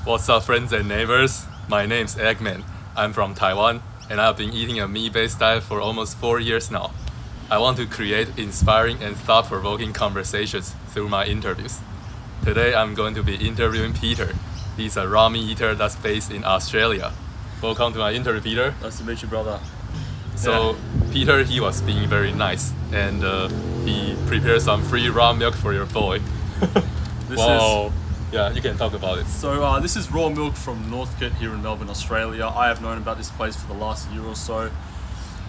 What's up, friends and neighbors? My name's Eggman. I'm from Taiwan, and I've been eating a meat-based diet for almost 4 years now. I want to create inspiring and thought-provoking conversations through my interviews. Today, I'm going to be interviewing Peter. He's a raw meat eater that's based in Australia. Welcome to my interview, Peter. Nice to meet you, brother. So, Peter, he was being very nice, and he prepared some free raw milk for your boy. Yeah, you can talk about it. So this is raw milk from Northcote here in Melbourne, Australia. I have known about this place for the last year or so.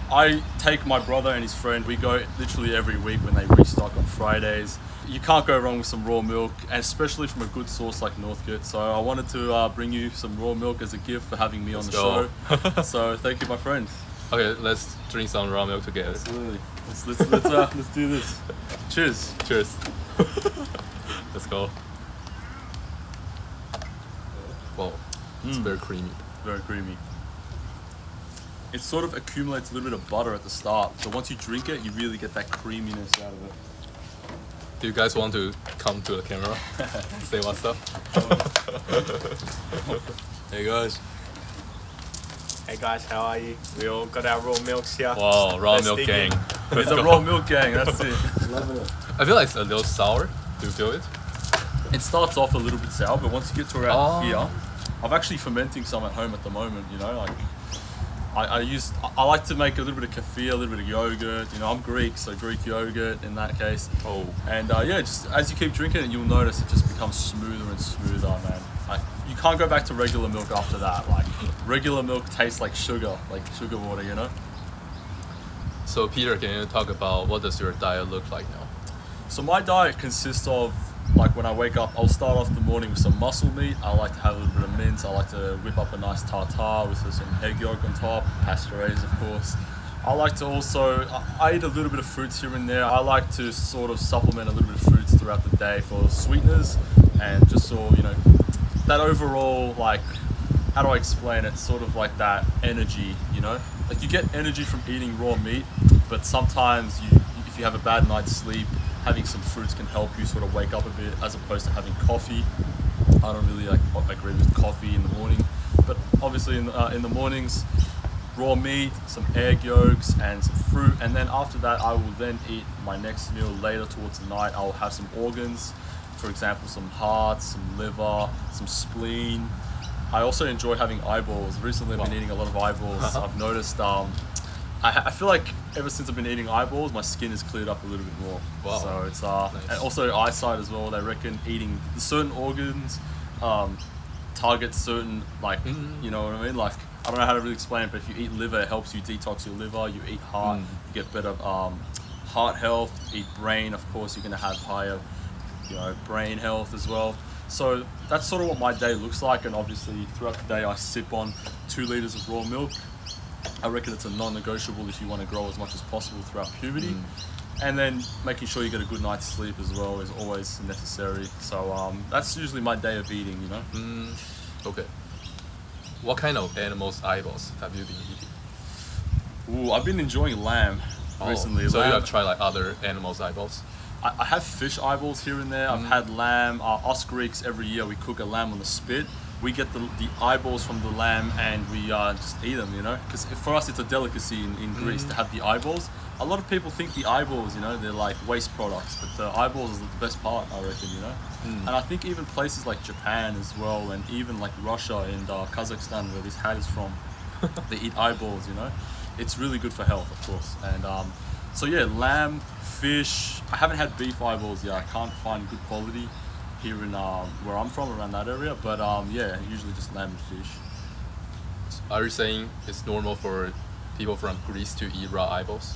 I take my brother and his friend. We go literally every week when they restock on Fridays. You can't go wrong with some raw milk, and especially from a good source like Northcote. So I wanted to bring you some raw milk as a gift for having me on the show. So thank you, my friend. Okay, let's drink some raw milk together. Absolutely. Let's do this. Cheers. Cheers. Let's go. Wow, it's very creamy. Very creamy. It sort of accumulates a little bit of butter at the start. So once you drink it, you really get that creaminess out of it. Do you guys want to come to the camera? Say what's up? Hey guys. Hey guys, how are you? We all got our raw milks here. Wow, raw milk gang. It's a raw milk gang, that's it. I feel like it's a little sour. Do you feel it? It starts off a little bit sour, but once you get to around here, I'm actually fermenting some at home at the moment, you know, like I like to make a little bit of kefir, a little bit of yogurt, you know, I'm Greek, so Greek yogurt in that case. Oh. And yeah, just as you keep drinking it, you'll notice it just becomes smoother and smoother, man. Like, you can't go back to regular milk after that. Like, regular milk tastes like sugar water, you know? So Peter, can you talk about what does your diet look like now? So my diet consists of, like, when I wake up, I'll start off the morning with some muscle meat. I like to have a little bit of mince. I like to whip up a nice tartare with some egg yolk on top, pasteurized, of course. I like to also, I eat a little bit of fruits here and there. I like to sort of supplement a little bit of fruits throughout the day for sweeteners and just so, you know, that overall, like, how do I explain it? Sort of like that energy, you know? Like, you get energy from eating raw meat, but sometimes if you have a bad night's sleep, having some fruits can help you sort of wake up a bit, as opposed to having coffee. I don't really agree with coffee in the morning, but obviously in the mornings, raw meat, some egg yolks, and some fruit. And then after that, I will then eat my next meal later towards the night. I will have some organs, for example, some heart, some liver, some spleen. I also enjoy having eyeballs. Recently, I've been eating a lot of eyeballs. I've noticed. I feel like ever since I've been eating eyeballs, my skin has cleared up a little bit more. Wow. So it's nice. And also eyesight as well. They reckon eating certain organs target certain, like, you know what I mean? Like, I don't know how to really explain it, but if you eat liver, it helps you detox your liver. You eat heart, you get better heart health. Eat brain, of course, you're gonna have higher, you know, brain health as well. So that's sort of what my day looks like, and obviously throughout the day I sip on 2 liters of raw milk. I reckon it's a non-negotiable if you want to grow as much as possible throughout puberty. And then making sure you get a good night's sleep as well is always necessary. So that's usually my day of eating, you know? Okay. What kind of animals' eyeballs have you been eating? Ooh, I've been enjoying lamb recently. So lamb, you have tried like other animals' eyeballs? I have fish eyeballs here and there. I've had lamb. Us Greeks, every year we cook a lamb on the spit. We get the eyeballs from the lamb and we just eat them, you know? Because for us it's a delicacy in Greece to have the eyeballs. A lot of people think the eyeballs, you know, they're like waste products, but the eyeballs is the best part, I reckon, you know? And I think even places like Japan as well, and even like Russia and Kazakhstan, where this hat is from, they eat eyeballs, you know? It's really good for health, of course. And so yeah, lamb, fish. I haven't had beef eyeballs yet. I can't find good quality here in where I'm from, around that area, but yeah, usually just lamb and fish. Are you saying it's normal for people from Greece to eat raw eyeballs?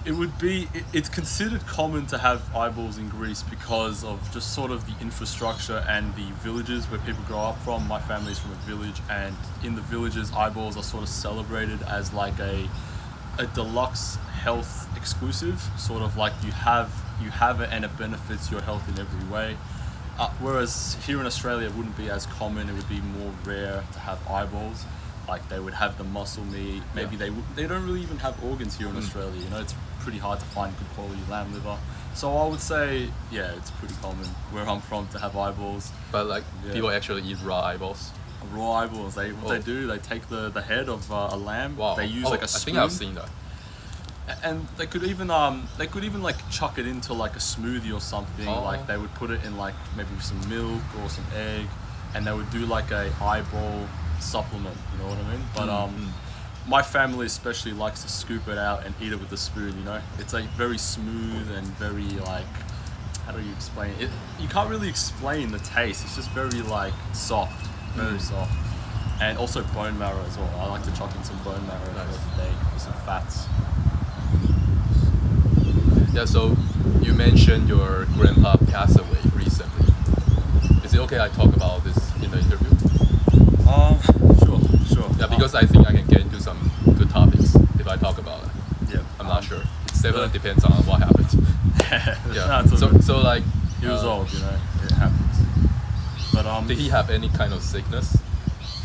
It would be, it's considered common to have eyeballs in Greece because of just sort of the infrastructure and the villages where people grow up from. My family's from a village, and in the villages, eyeballs are sort of celebrated as like a deluxe health exclusive, sort of like you have it and it benefits your health in every way. Whereas here in Australia, it wouldn't be as common. It would be more rare to have eyeballs. Like, they would have the muscle meat. Maybe they don't really even have organs here in Australia. You know, it's pretty hard to find good quality lamb liver. So I would say, yeah, it's pretty common where I'm from to have eyeballs. But like Yeah. people actually eat raw eyeballs. Raw eyeballs. What they do, they take the head of a lamb. Wow. They use Oh, like a I spoon. think I've seen that. And they could even like chuck it into like a smoothie or something. Oh. Like they would put it in like maybe some milk or some egg, and they would do like a eyeball supplement. You know what I mean? But my family especially likes to scoop it out and eat it with a spoon. You know, it's like very smooth and very like, how do you explain it? You can't really explain the taste. It's just very like soft, very soft, and also bone marrow as well. I like to chuck in some bone marrow for the day for some fats. Yeah, so you mentioned your grandpa passed away recently. Is it okay I talk about this in the interview? Sure. Yeah, because I think I can get into some good topics if I talk about it. Yeah, I'm not sure. It definitely depends on what happened. Yeah. No, it's all good. So like He was old, you know. It happens. But did he have any kind of sickness?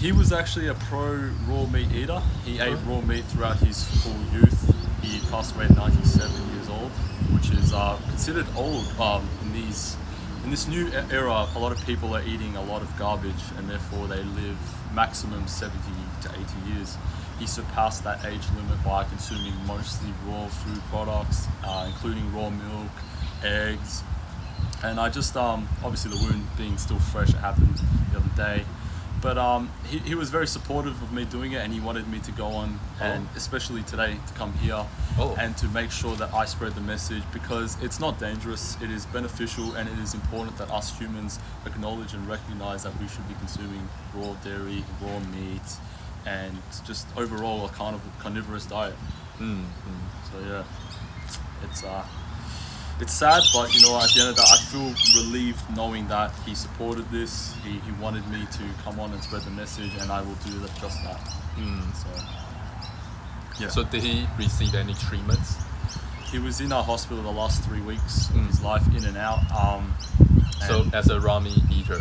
he was actually a pro raw meat eater. He ate raw meat throughout his full youth. He passed away at 97 years old, which is considered old in this new era. A lot of people are eating a lot of garbage, and therefore they live maximum 70 to 80 years. He surpassed that age limit by consuming mostly raw food products, including raw milk, eggs, and I just obviously the wound being still fresh, it happened the other day. But he was very supportive of me doing it, and he wanted me to go on, and especially today to come here and to make sure that I spread the message, because it's not dangerous, it is beneficial, and it is important that us humans acknowledge and recognize that we should be consuming raw dairy, raw meat, and just overall a carnivorous diet. So yeah, it's sad, but you know, at the end of that, I feel relieved knowing that he supported this. He wanted me to come on and spread the message, and I will do just that. So, yeah. So did he receive any treatments? He was in our hospital the last 3 weeks of his life, in and out. So as a raw meat eater,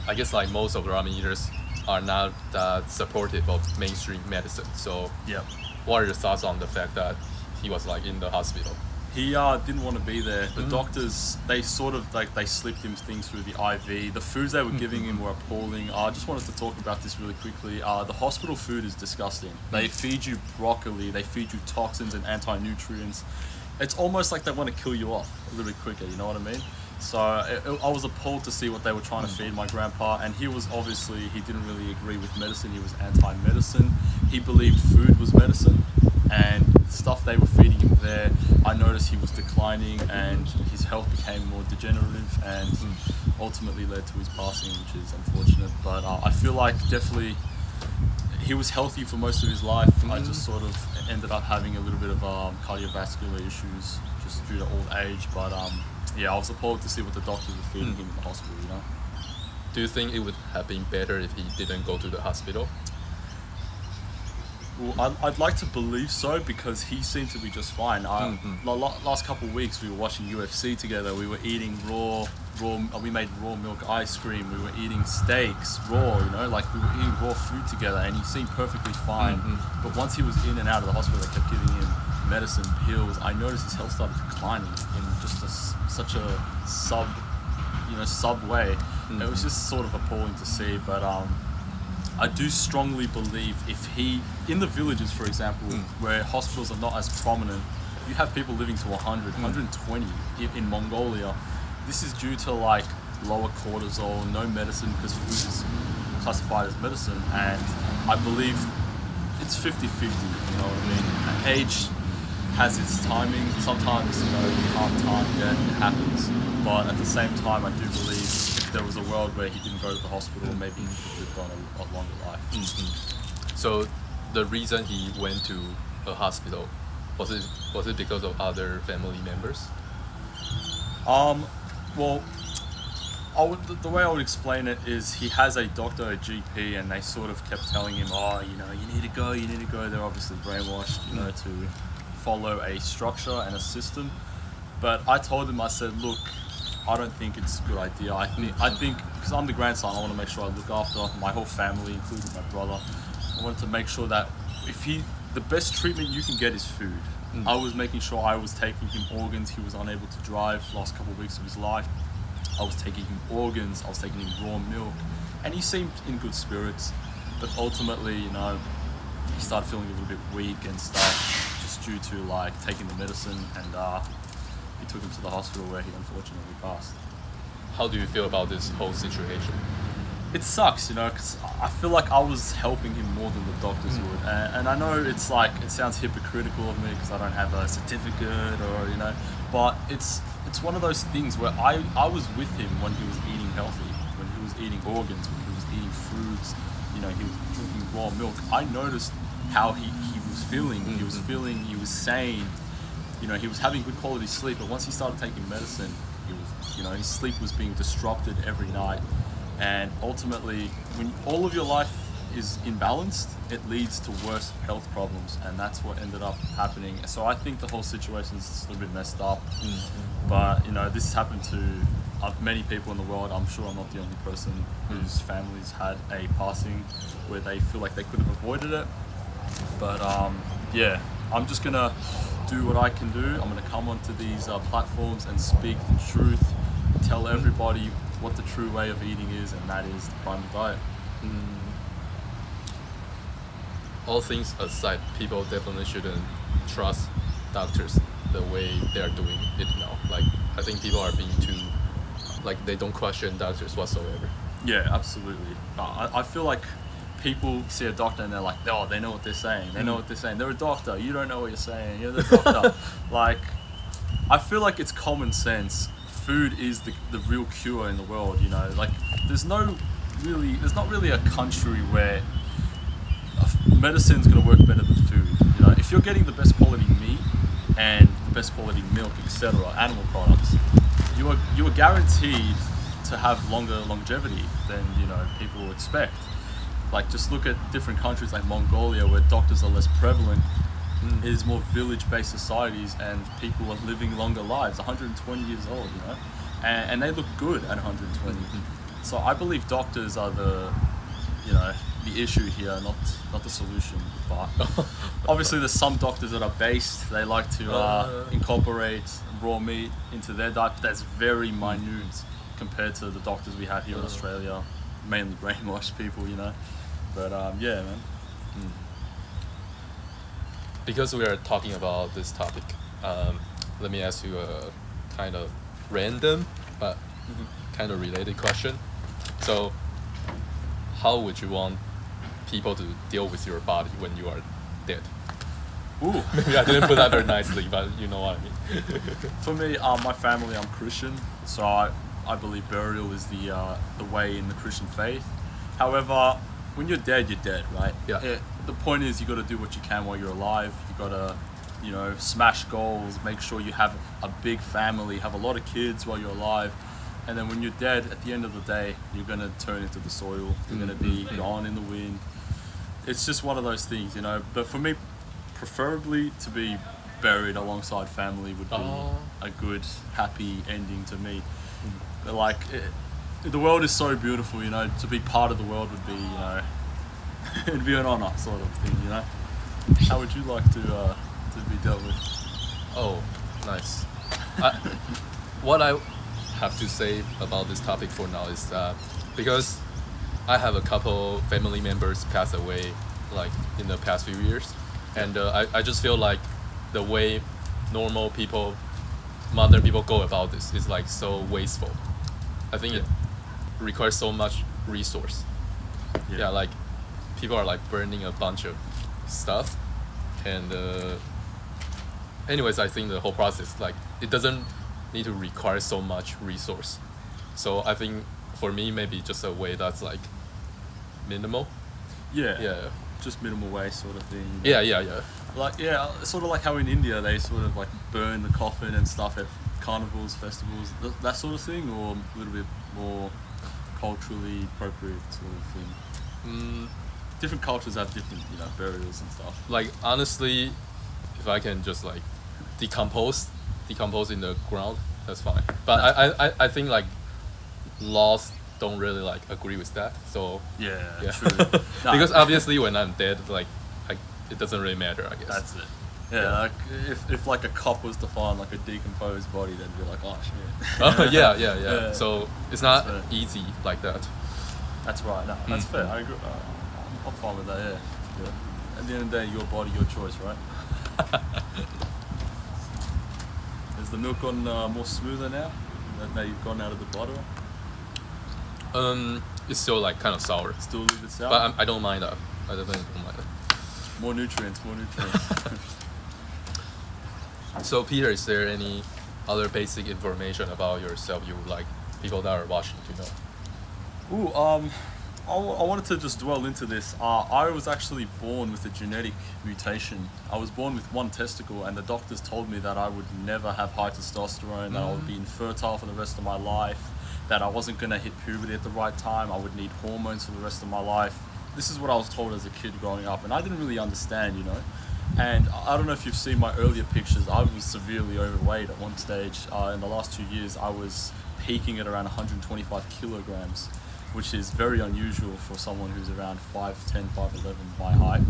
I guess like most of the raw meat eaters are not that supportive of mainstream medicine. So yeah. what are your thoughts on the fact that he was like in the hospital? He didn't want to be there. The doctors, they sort of like, they slipped him things through the IV. The foods they were giving him were appalling. I just wanted to talk about this really quickly. The hospital food is disgusting. They feed you broccoli, they feed you toxins and anti-nutrients. It's almost like they want to kill you off a little bit quicker, you know what I mean? So I was appalled to see what they were trying to feed my grandpa, and he didn't really agree with medicine. He was anti-medicine. He believed food was medicine, and the stuff they were feeding him there, I noticed he was declining, and his health became more degenerative, and ultimately led to his passing, which is unfortunate. But I feel like definitely he was healthy for most of his life. I just sort of ended up having a little bit of cardiovascular issues just due to old age. But yeah, I was appalled to see what the doctors were feeding him in the hospital, you know. Do you think it would have been better if he didn't go to the hospital? Well, I'd like to believe so, because he seemed to be just fine. The last couple of weeks we were watching UFC together. We were eating we made raw milk ice cream. We were eating steaks raw, you know, like we were eating raw food together, and he seemed perfectly fine. But once he was in and out of the hospital, they kept giving him medicine, pills. I noticed his health started declining in just such a sub way. It was just sort of appalling to see, but I do strongly believe in the villages, for example, where hospitals are not as prominent, you have people living to 100, 120 in Mongolia. This is due to like lower cortisol, no medicine, because food is classified as medicine, and I believe it's 50-50, you know what I mean? Age has its timing. Sometimes, you know, you can't time death, it happens. But at the same time, I do believe if there was a world where he didn't go to the hospital, maybe he could have gone a longer life. So the reason he went to a hospital, was it because of other family members? Well, the way I would explain it is he has a doctor, a GP, and they sort of kept telling him, you know, you need to go. They're obviously brainwashed, you know, to follow a structure and a system. But I told him, I said, look, I don't think it's a good idea. I think because I'm the grandson, I want to make sure I look after my whole family, including my brother. I wanted to make sure that the best treatment you can get is food. I was making sure I was taking him organs. He was unable to drive last couple of weeks of his life. I was taking him organs. I was taking him raw milk, and he seemed in good spirits. But ultimately, you know, he started feeling a little bit weak and stuff, just due to like taking the medicine, and we took him to the hospital where he unfortunately passed. How do you feel about this whole situation? It sucks, you know, because I feel like I was helping him more than the doctors would, and I know it's like it sounds hypocritical of me because I don't have a certificate or you know, but it's one of those things where I was with him when he was eating healthy, when he was eating organs, when he was eating fruits, you know, he was drinking raw milk. I noticed how he was feeling. He was feeling, he was sane, you know, he was having good quality sleep. But once he started taking medicine, he was, you know, his sleep was being disrupted every night. And ultimately, when all of your life is imbalanced, it leads to worse health problems, and that's what ended up happening. So I think the whole situation is a little bit messed up. But you know, this has happened to many people in the world. I'm sure I'm not the only person whose families had a passing where they feel like they could have avoided it. But yeah, I'm just gonna do what I can do. I'm gonna come onto these platforms and speak the truth, tell everybody what the true way of eating is, and that is the primal diet. All things aside, people definitely shouldn't trust doctors the way they are doing it now. Like, I think people are being too, like, they don't question doctors whatsoever. Yeah, absolutely. I feel like people see a doctor and they're like, oh, they know what they're saying. They know what they're saying. They're a doctor. You don't know what you're saying. You're the doctor. Like, I feel like it's common sense. Food is the real cure in the world, you know. Like, there's not really a country where medicine's gonna work better than food. You know, if you're getting the best quality meat and the best quality milk, etc., animal products, you are guaranteed to have longer longevity than, you know, people expect. Like, just look at different countries like Mongolia, where doctors are less prevalent. It is more village-based societies, and people are living longer lives, 120 years old, you know, and they look good at 120. So I believe doctors are the issue here, not the solution. But obviously, there's some doctors that are based. They like to incorporate raw meat into their diet. But that's very minute compared to the doctors we have here in Australia, mainly brainwashed people, you know. But yeah, man. Because we are talking about this topic, let me ask you a kind of random but kind of related question. So, how would you want people to deal with your body when you are dead? Ooh. Maybe I didn't put that very nicely, but you know what I mean. For me, my family, I'm Christian, so I believe burial is the way in the Christian faith. However, when you're dead, right? Yeah. The point is, you got to do what you can while you're alive. You got to, you know, smash goals, make sure you have a big family, have a lot of kids while you're alive. And then when you're dead, at the end of the day, you're going to turn into the soil. You're going to be gone in the wind. It's just one of those things, you know. But for me, preferably to be buried alongside family would be a good, happy ending to me. Like, the world is so beautiful, you know. To be part of the world would be, you know, it'd be an honor sort of thing, you know. How would you like to be dealt with? Oh, nice. What I have to say about this topic for now is that because I have a couple family members pass away like in the past few years, and I just feel like the way normal people, modern people go about this is like so wasteful. I think it requires so much resource. Yeah, like people are like burning a bunch of stuff, and anyways, I think the whole process, like, it doesn't need to require so much resource. So I think for me, maybe just a way that's like minimal. Yeah. Just minimal waste sort of thing. Yeah. Like, sort of like how in India they sort of like burn the coffin and stuff at carnivals, festivals, that sort of thing, or a little bit more culturally appropriate sort of thing. Different cultures have different, you know, burials and stuff. Like, honestly, if I can just like decompose in the ground, that's fine. But I think like laws don't really like agree with that. So yeah. True. Because obviously when I'm dead, like it doesn't really matter, I guess. That's it. Yeah, like if like a cop was to find like a decomposed body, they'd be like, oh shit. Oh, yeah. Yeah. So it's not That's fair. easy like that. That's right. No, that's fair. I agree. I'm fine with that. Yeah. At the end of the day, your body, your choice, right? Has the milk gotten more smoother now? That you've gone out of the bottle? It's still like kind of sour, Still a little bit sour? but I don't mind that. I definitely don't mind that. More nutrients. So Peter, is there any other basic information about yourself you would like people that are watching to know? Ooh, I wanted to just dwell into this. I was actually born with a genetic mutation. I was born with one testicle, and the doctors told me that I would never have high testosterone, that I would be infertile for the rest of my life, that I wasn't going to hit puberty at the right time, I would need hormones for the rest of my life. This is what I was told as a kid growing up, and I didn't really understand, you know. And I don't know if you've seen my earlier pictures, I was severely overweight at one stage. In the last 2 years, I was peaking at around 125 kilograms, which is very unusual for someone who's around 5'10", 5'11", my height.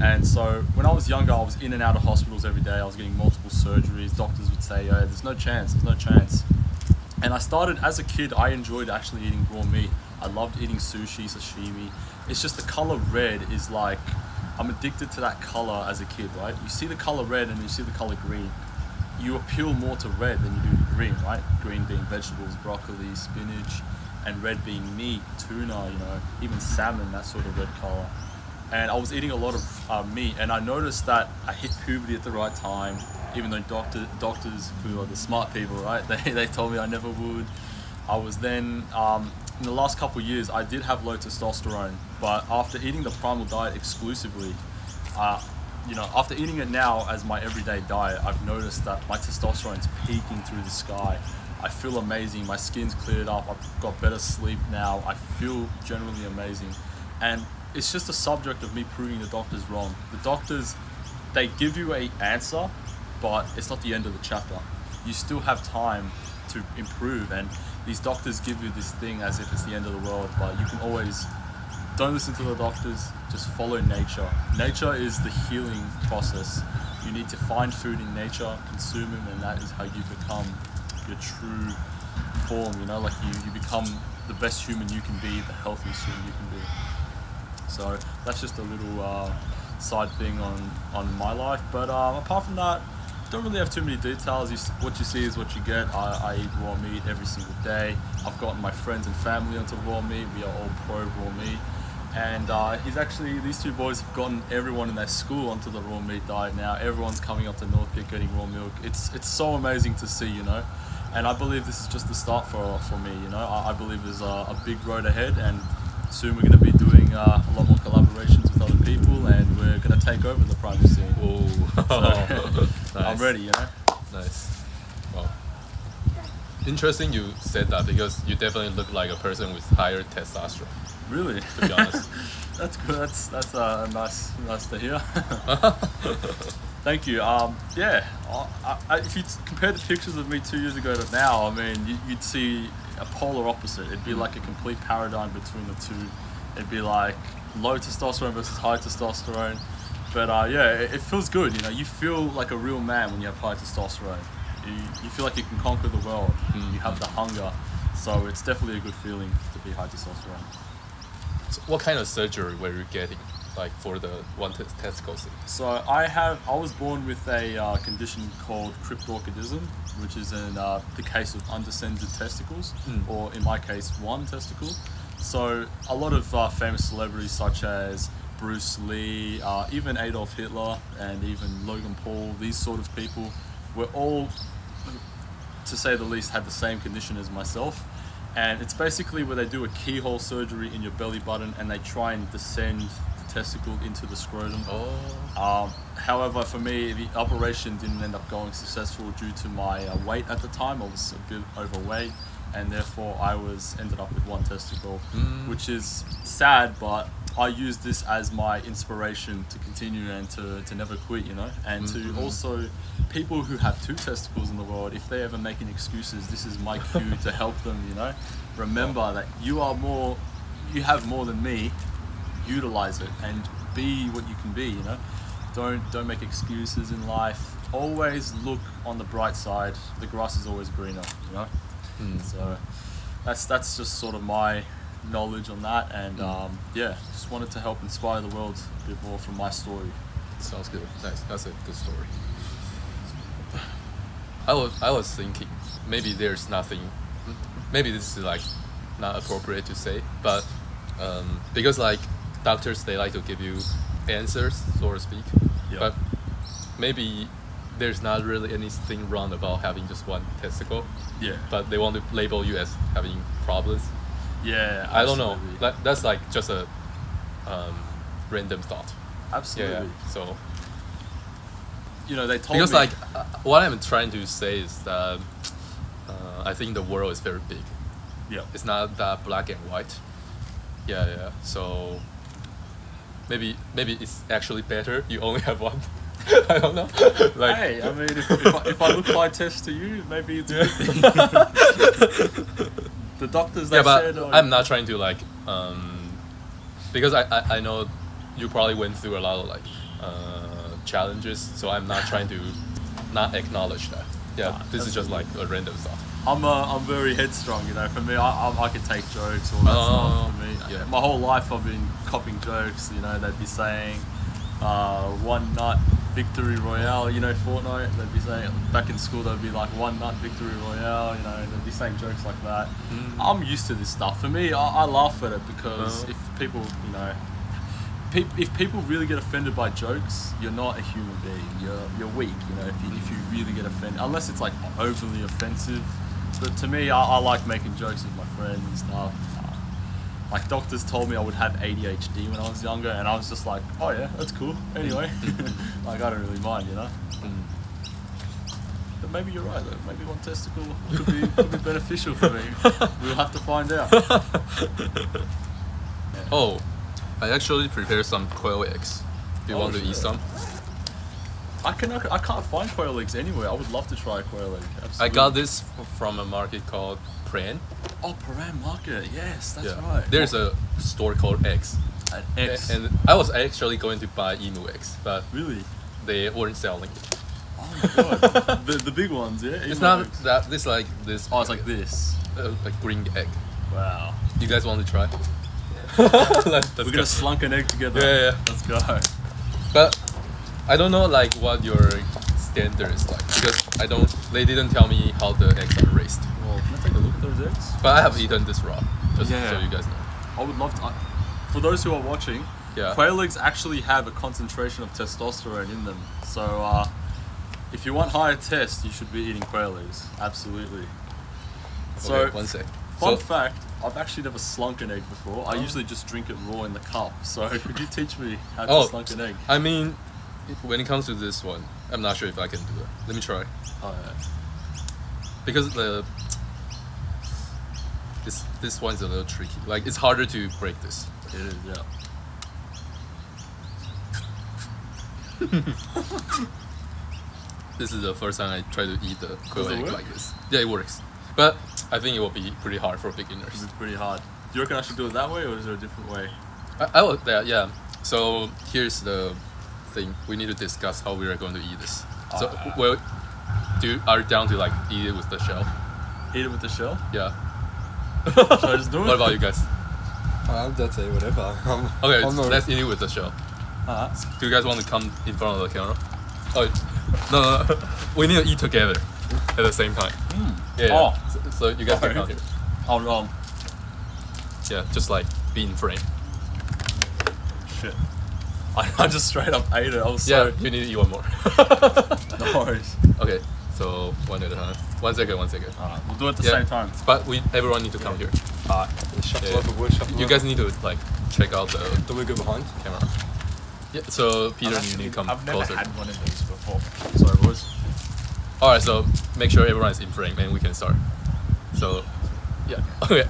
And so when I was younger, I was in and out of hospitals every day. I was getting multiple surgeries. Doctors would say, oh, there's no chance. And I started, as a kid, I enjoyed actually eating raw meat. I loved eating sushi, sashimi. It's just the color red is like, I'm addicted to that color as a kid, right? You see the color red and you see the color green. You appeal more to red than you do to green, right? Green being vegetables, broccoli, spinach, and red being meat, tuna, you know, even salmon, that sort of red color. And I was eating a lot of meat, and I noticed that I hit puberty at the right time, even though doctors who are the smart people, right, they told me I never would. I was then, in the last couple of years, I did have low testosterone, but after eating the primal diet exclusively, you know, after eating it now as my everyday diet, I've noticed that my testosterone's peaking through the sky. I feel amazing, my skin's cleared up, I've got better sleep now, I feel generally amazing. And it's just a subject of me proving the doctors wrong. The doctors, they give you an answer, but it's not the end of the chapter. You still have time to improve, and these doctors give you this thing as if it's the end of the world, but you can always, don't listen to the doctors, just follow nature. Nature is the healing process. You need to find food in nature, consume them, and that is how you become your true form, you know, like you become the best human you can be, the healthiest human you can be. So that's just a little side thing on my life, but apart from that, don't really have too many details. What you see is what you get. I eat raw meat every single day. I've gotten my friends and family onto raw meat. We are all pro raw meat, and these two boys have gotten everyone in their school onto the raw meat diet now. Everyone's coming up to Northcote getting raw milk. It's so amazing to see, you know. And I believe this is just the start for me, you know. I believe there's a big road ahead, and soon we're going to be doing a lot more collaborations with other people, and we're going to take over the primal scene. Oh, Nice. I'm ready, you know. Nice. Wow. Interesting you said that, because you definitely look like a person with higher testosterone, Really? to be honest. That's good. That's nice to hear. Thank you. Yeah. If you compare the pictures of me 2 years ago to now, I mean, you'd see a polar opposite. It'd be like a complete paradigm between the two. It'd be like low testosterone versus high testosterone. But yeah, it feels good. You know, you feel like a real man when you have high testosterone. You feel like you can conquer the world. You have the hunger. So it's definitely a good feeling to be high testosterone. So what kind of surgery were you getting, like for the one testicle thing? So I was born with a condition called cryptorchidism, which is in the case of undescended testicles, or in my case, one testicle. So a lot of famous celebrities such as Bruce Lee, even Adolf Hitler, and even Logan Paul, these sort of people, were all, to say the least, had the same condition as myself. And it's basically where they do a keyhole surgery in your belly button and they try and descend the testicle into the scrotum. However, for me, the operation didn't end up going successful due to my weight at the time. I was a bit overweight, and therefore I ended up with one testicle, which is sad, but I use this as my inspiration to continue and to never quit, you know, and to also people who have two testicles in the world, if they ever making excuses, this is my cue to help them, you know. Remember that you have more than me. Utilize it and be what you can be, you know. don't make excuses in life. Always look on the bright side. The grass is always greener, you know. So that's just sort of my knowledge on that, and just wanted to help inspire the world a bit more from my story. Sounds good. Nice. That's a good story. I was thinking maybe there's nothing. Maybe this is like not appropriate to say, but because like doctors, they like to give you answers, so to speak. Yeah. But maybe there's not really anything wrong about having just one testicle. Yeah. But they want to label you as having problems. Yeah. I don't know. absolutely. That's like just a random thought. Absolutely. Yeah. So You know, they told because me. like what I'm trying to say is that I think the world is very big. Yeah. It's not that black and white. Yeah. So maybe it's actually better you only have one. I don't know. Like, Hey, I mean, if I look like test to you, maybe it's good. The doctors they yeah, but said. I'm not trying to like because I know you probably went through a lot of like challenges, so I'm not trying to not acknowledge that. Yeah, Nah, this is just like a random thought. I'm very headstrong, you know. For me, I can take jokes, all that stuff. For me, yeah. my whole life I've been copying jokes. You know, they'd be saying, "one nut victory royale." You know, Fortnite. They'd be saying back in school. They'd be like, "one nut victory royale." You know, they'd be saying jokes like that. I'm used to this stuff. For me, I laugh at it because if people, you know. If people really get offended by jokes, you're not a human being. You're weak. You know, if you really get offended, unless it's like overly offensive. But to me, I like making jokes with my friends and stuff. Like doctors told me I would have ADHD when I was younger, and I was just like, oh yeah, that's cool. Anyway, like I don't really mind, you know. But maybe you're right though. Maybe one testicle could be beneficial for me. We'll have to find out. Oh, I actually prepared some quail eggs. Do you want to eat shit. some? I can't find quail eggs anywhere. I would love to try a quail egg. Absolutely. I got this from a market called Pran. Oh, Paran Market. Yes, that's Yeah. right. There's a store called Eggs. An X. And I was actually going to buy emu eggs, but Really? they weren't selling it. Oh my god. the big ones, yeah. It's Emu not eggs. that this like this. Oh, it's like this. Like green egg. Wow. You guys want to try? Let's We're go. gonna slunk an egg together. Yeah. Let's go. But I don't know like what your standard is like because they didn't tell me how the eggs are raised. Well, can I take a look at those eggs? But I have eaten this raw, just Yeah. so you guys know. I would love to. For those who are watching, Yeah. quail eggs actually have a concentration of testosterone in them. So if you want higher test, you should be eating quail eggs. Absolutely. So, Okay, one sec. fun So- fact, I've actually never slunk an egg before. I usually just drink it raw in the cup. So could you teach me how to slunk an egg? I mean, when it comes to this one, I'm not sure if I can do it. Let me try. Oh, yeah. Because this one's a little tricky. Like it's harder to break this. It is, yeah. This is the first time I try to eat the quail Does it egg work? like this. Yeah, it works. But I think it will be pretty hard for beginners. It's pretty hard. Do you reckon I should do it that way, or is there a different way? I will. Yeah. So here's the thing. We need to discuss how we are going to eat this. So, well, are you down to like eat it with the shell? Eat it with the shell? Yeah. Should I just do it? What about you guys? That's say whatever. Okay, I'm not- let's eat it with the shell. Alright. Do you guys want to come in front of the camera? Oh, no. We need to eat together at the same time. Yeah. Oh. So you guys can Okay. come here. Oh, Yeah, just like be in frame. shit. I just straight up ate it. I was Yeah, so... you need to eat one more. No worries. Okay, so one at a time. 1 second. Alright, we'll do it at the Yeah. same time. But everyone need to come here. Alright. Shuffle Yeah. up a wood, shuffle You up. guys need to like check out the Don't we go behind? camera. Yeah, so Peter, you need to come I've never closer. had one of these before. Sorry, boys. Alright, so make sure everyone is in frame and we can start. So, yeah, okay.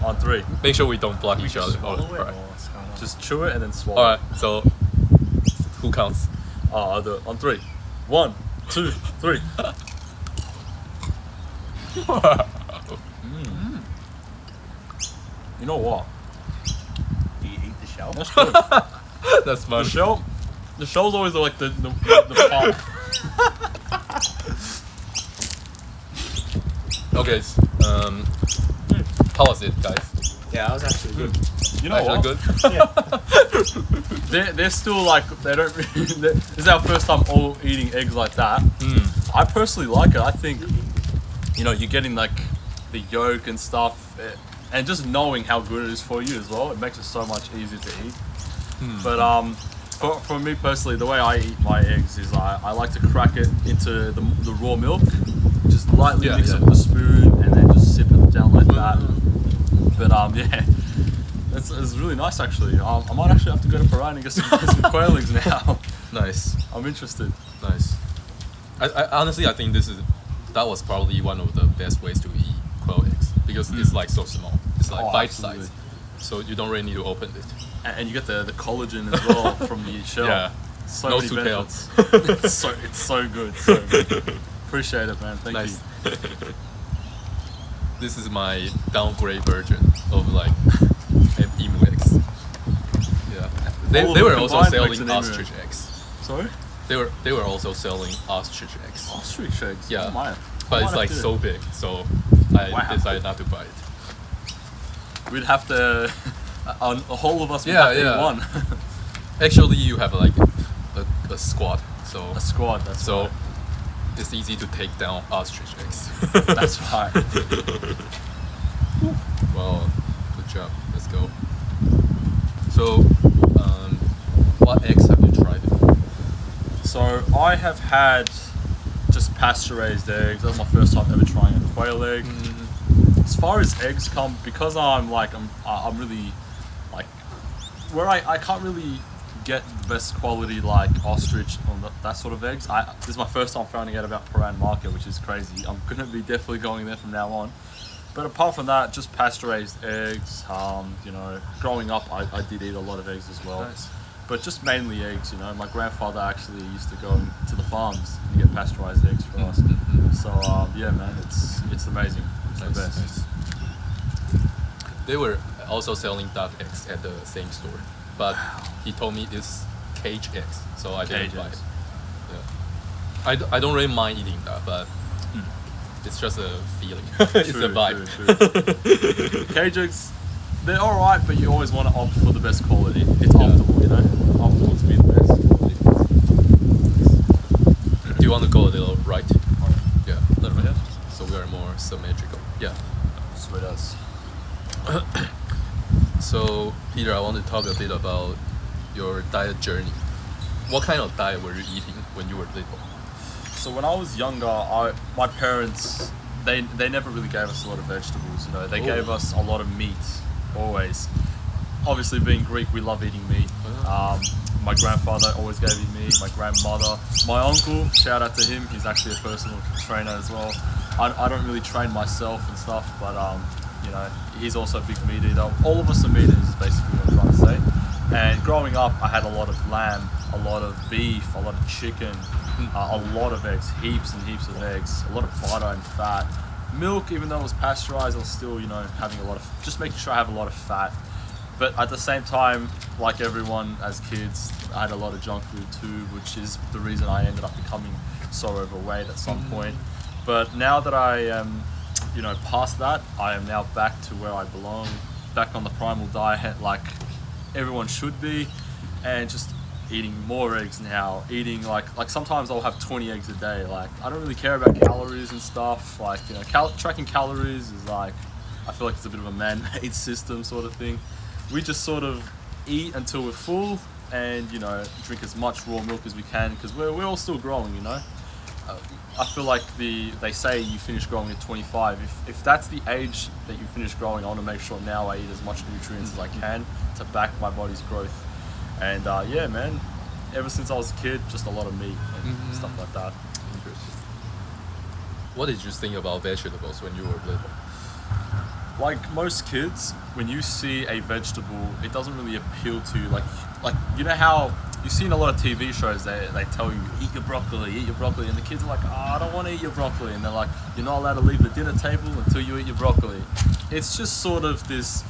On 3. Make sure we don't block We each just other. swallow it, Alright. or what's going on? Just chew it and then swallow. Alright, so who counts? I'll do it. On 3. 1, 2, 3. You know what? Do you eat the shell? That's good. That's The fun. shell, The shell's always like the part. Okay. How was it, guys? Yeah, that was actually good. You know Actually what? good. They're still like they don't. This is our first time all eating eggs like that. I personally like it. I think you're getting like the yolk and stuff, and just knowing how good it is for you as well. It makes it so much easier to eat. But for me personally, the way I eat my eggs is I like to crack it into the raw milk, just lightly mix it with a spoon, and then just sip it down like that. But yeah, it's really nice actually. I might actually have to go to Paran and get some quail eggs now. Nice. I'm interested. Nice. I honestly, I think that was probably one of the best ways to eat quail eggs because it's like so small. It's like bite absolutely. size, so you don't really need to open it. And you get the collagen as well from the shell. Yeah. So No many two benefits. tails. It's so good. So good. Appreciate it, man. Thank Nice. you. This is my downgrade version of like emu eggs. Yeah. They All of were it also combined selling makes an emu ostrich egg. eggs. Sorry? They were also selling ostrich eggs. Ostrich eggs. Yeah. Oh, my. But I it's might like have to- so big, so I Wow. decided not to buy it. We'd have to. A whole of us would Yeah, have to yeah. eat one. Actually, you have like a squad, so A squad. That's so right. it's easy to take down ostrich eggs. That's right. Well, good job. Let's go. So, what eggs have you tried before? So I have had just pasture raised eggs. That was my first time ever trying a quail egg. As far as eggs come, because I'm really like where I can't really get the best quality like ostrich on that sort of eggs. This is my first time finding out about Paran Market, which is crazy. I'm gonna be definitely going there from now on. But apart from that, just pasture raised eggs. Growing up, I did eat a lot of eggs as well. Nice. But just mainly eggs, My grandfather actually used to go to the farms and get pasteurized eggs for us. So yeah, man, it's amazing. It's the best. Nice. They were also selling duck eggs at the same store, but he told me it's cage eggs, so I didn't Cage buy it. eggs. Yeah. I don't really mind eating that, but it's just a feeling. It's a vibe. True. Cage eggs, they're alright, but you always want to opt for the best quality. It's optimal, Optimal to be the best. Do you want to go a little right? Yeah. A little bit, yeah. So we are more symmetrical. Yeah. Sweet as. So Peter, I want to talk a bit about your diet journey. What kind of diet were you eating when you were little? So when I was younger, my parents they never really gave us a lot of vegetables. They gave us a lot of meat always. Obviously, being Greek, we love eating meat. My grandfather always gave me meat. My grandmother, my uncle, shout out to him. He's actually a personal trainer as well. I don't really train myself and stuff, but he's also a big meat eater. All of us are meat eaters, is basically what I'm trying to say. And growing up, I had a lot of lamb, a lot of beef, a lot of chicken, a lot of eggs, heaps and heaps of eggs, a lot of butter and fat. Milk, even though it was pasteurized, I was still, having a lot of, just making sure I have a lot of fat. But at the same time, like everyone as kids, I had a lot of junk food too, which is the reason I ended up becoming so overweight at some point. But now that I am, past that, I am now back to where I belong, back on the primal diet like everyone should be, and just eating more eggs now. Eating like sometimes I'll have 20 eggs a day. Like I don't really care about calories and stuff. Like tracking calories is like I feel like it's a bit of a man-made system sort of thing. We just sort of eat until we're full and drink as much raw milk as we can because we're all still growing. I feel like they say you finish growing at 25. If that's the age that you finish growing, I want to make sure now I eat as much nutrients as I can to back my body's growth. And yeah, man, ever since I was a kid, just a lot of meat and stuff like that. Interesting. What did you think about vegetables when you were little? Like most kids, when you see a vegetable, it doesn't really appeal to you. Like how you see in a lot of TV shows, they tell you, eat your broccoli, and the kids are like, I don't want to eat your broccoli. And they're like, you're not allowed to leave the dinner table until you eat your broccoli. It's just sort of this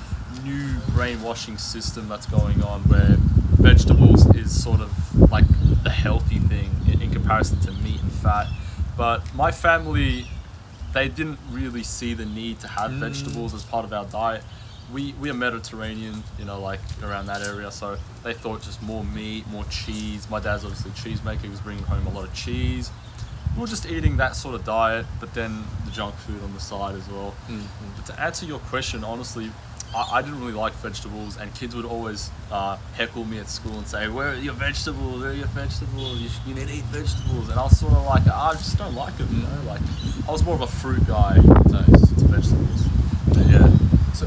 new brainwashing system that's going on where vegetables is sort of like the healthy thing in comparison to meat and fat. But my family, they didn't really see the need to have vegetables as part of our diet. We are Mediterranean, you know, like around that area, so they thought just more meat, more cheese. My dad's obviously a cheesemaker, he was bringing home a lot of cheese. We were just eating that sort of diet, but then the junk food on the side as well. But to answer your question, honestly, I didn't really like vegetables, and kids would always heckle me at school and say, "Where are your vegetables? Where are your vegetables? You need to eat vegetables." And I was sort of like, I just don't like them, you know. Like, I was more of a fruit guy to vegetables. But yeah. So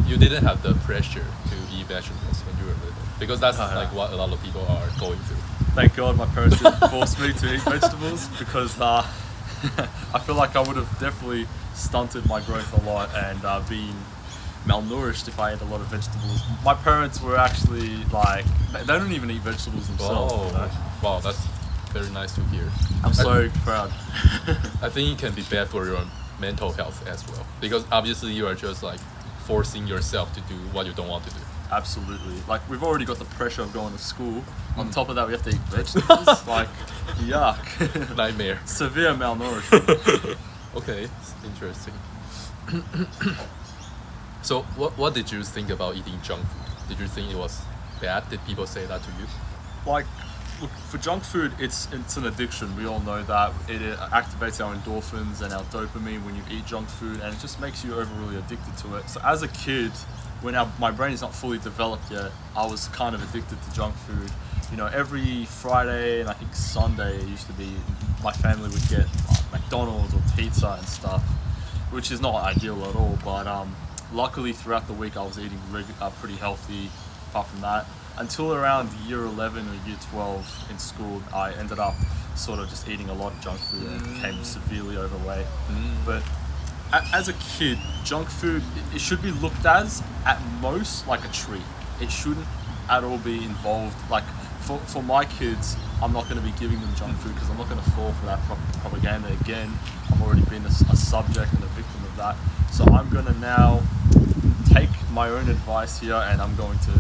you didn't have the pressure to eat vegetables when you were little, because that's like what a lot of people are going through. Thank God my parents didn't force me to eat vegetables, because I feel like I would have definitely stunted my growth a lot and been malnourished if I ate a lot of vegetables. My parents were actually like, they don't even eat vegetables themselves. Oh, You know? wow, that's very nice to hear. I'm so proud. I think it can be bad for your mental health as well, because obviously you are just like forcing yourself to do what you don't want to do. Absolutely. Like, we've already got the pressure of going to school. On top of that, we have to eat vegetables. Like, yuck. Nightmare. Severe malnourishment. Okay, it's interesting. So what did you think about eating junk food? Did you think it was bad? Did people say that to you? Like, look, for junk food, it's an addiction. We all know that. It activates our endorphins and our dopamine when you eat junk food, and it just makes you overly addicted to it. So as a kid, when my brain is not fully developed yet, I was kind of addicted to junk food. You know, every Friday and I think Sunday, it used to be, my family would get McDonald's or pizza and stuff, which is not ideal at all. But luckily, throughout the week, I was eating pretty healthy. Apart from that, until around year 11 or year 12 in school, I ended up sort of just eating a lot of junk food and became severely overweight. But as a kid, junk food, it should be looked as, at most, like a treat. It shouldn't at all be involved. Like, for my kids, I'm not going to be giving them junk food because I'm not going to fall for that propaganda again. I've already been a subject and a victim of that. So I'm going to now take my own advice here, and I'm going to,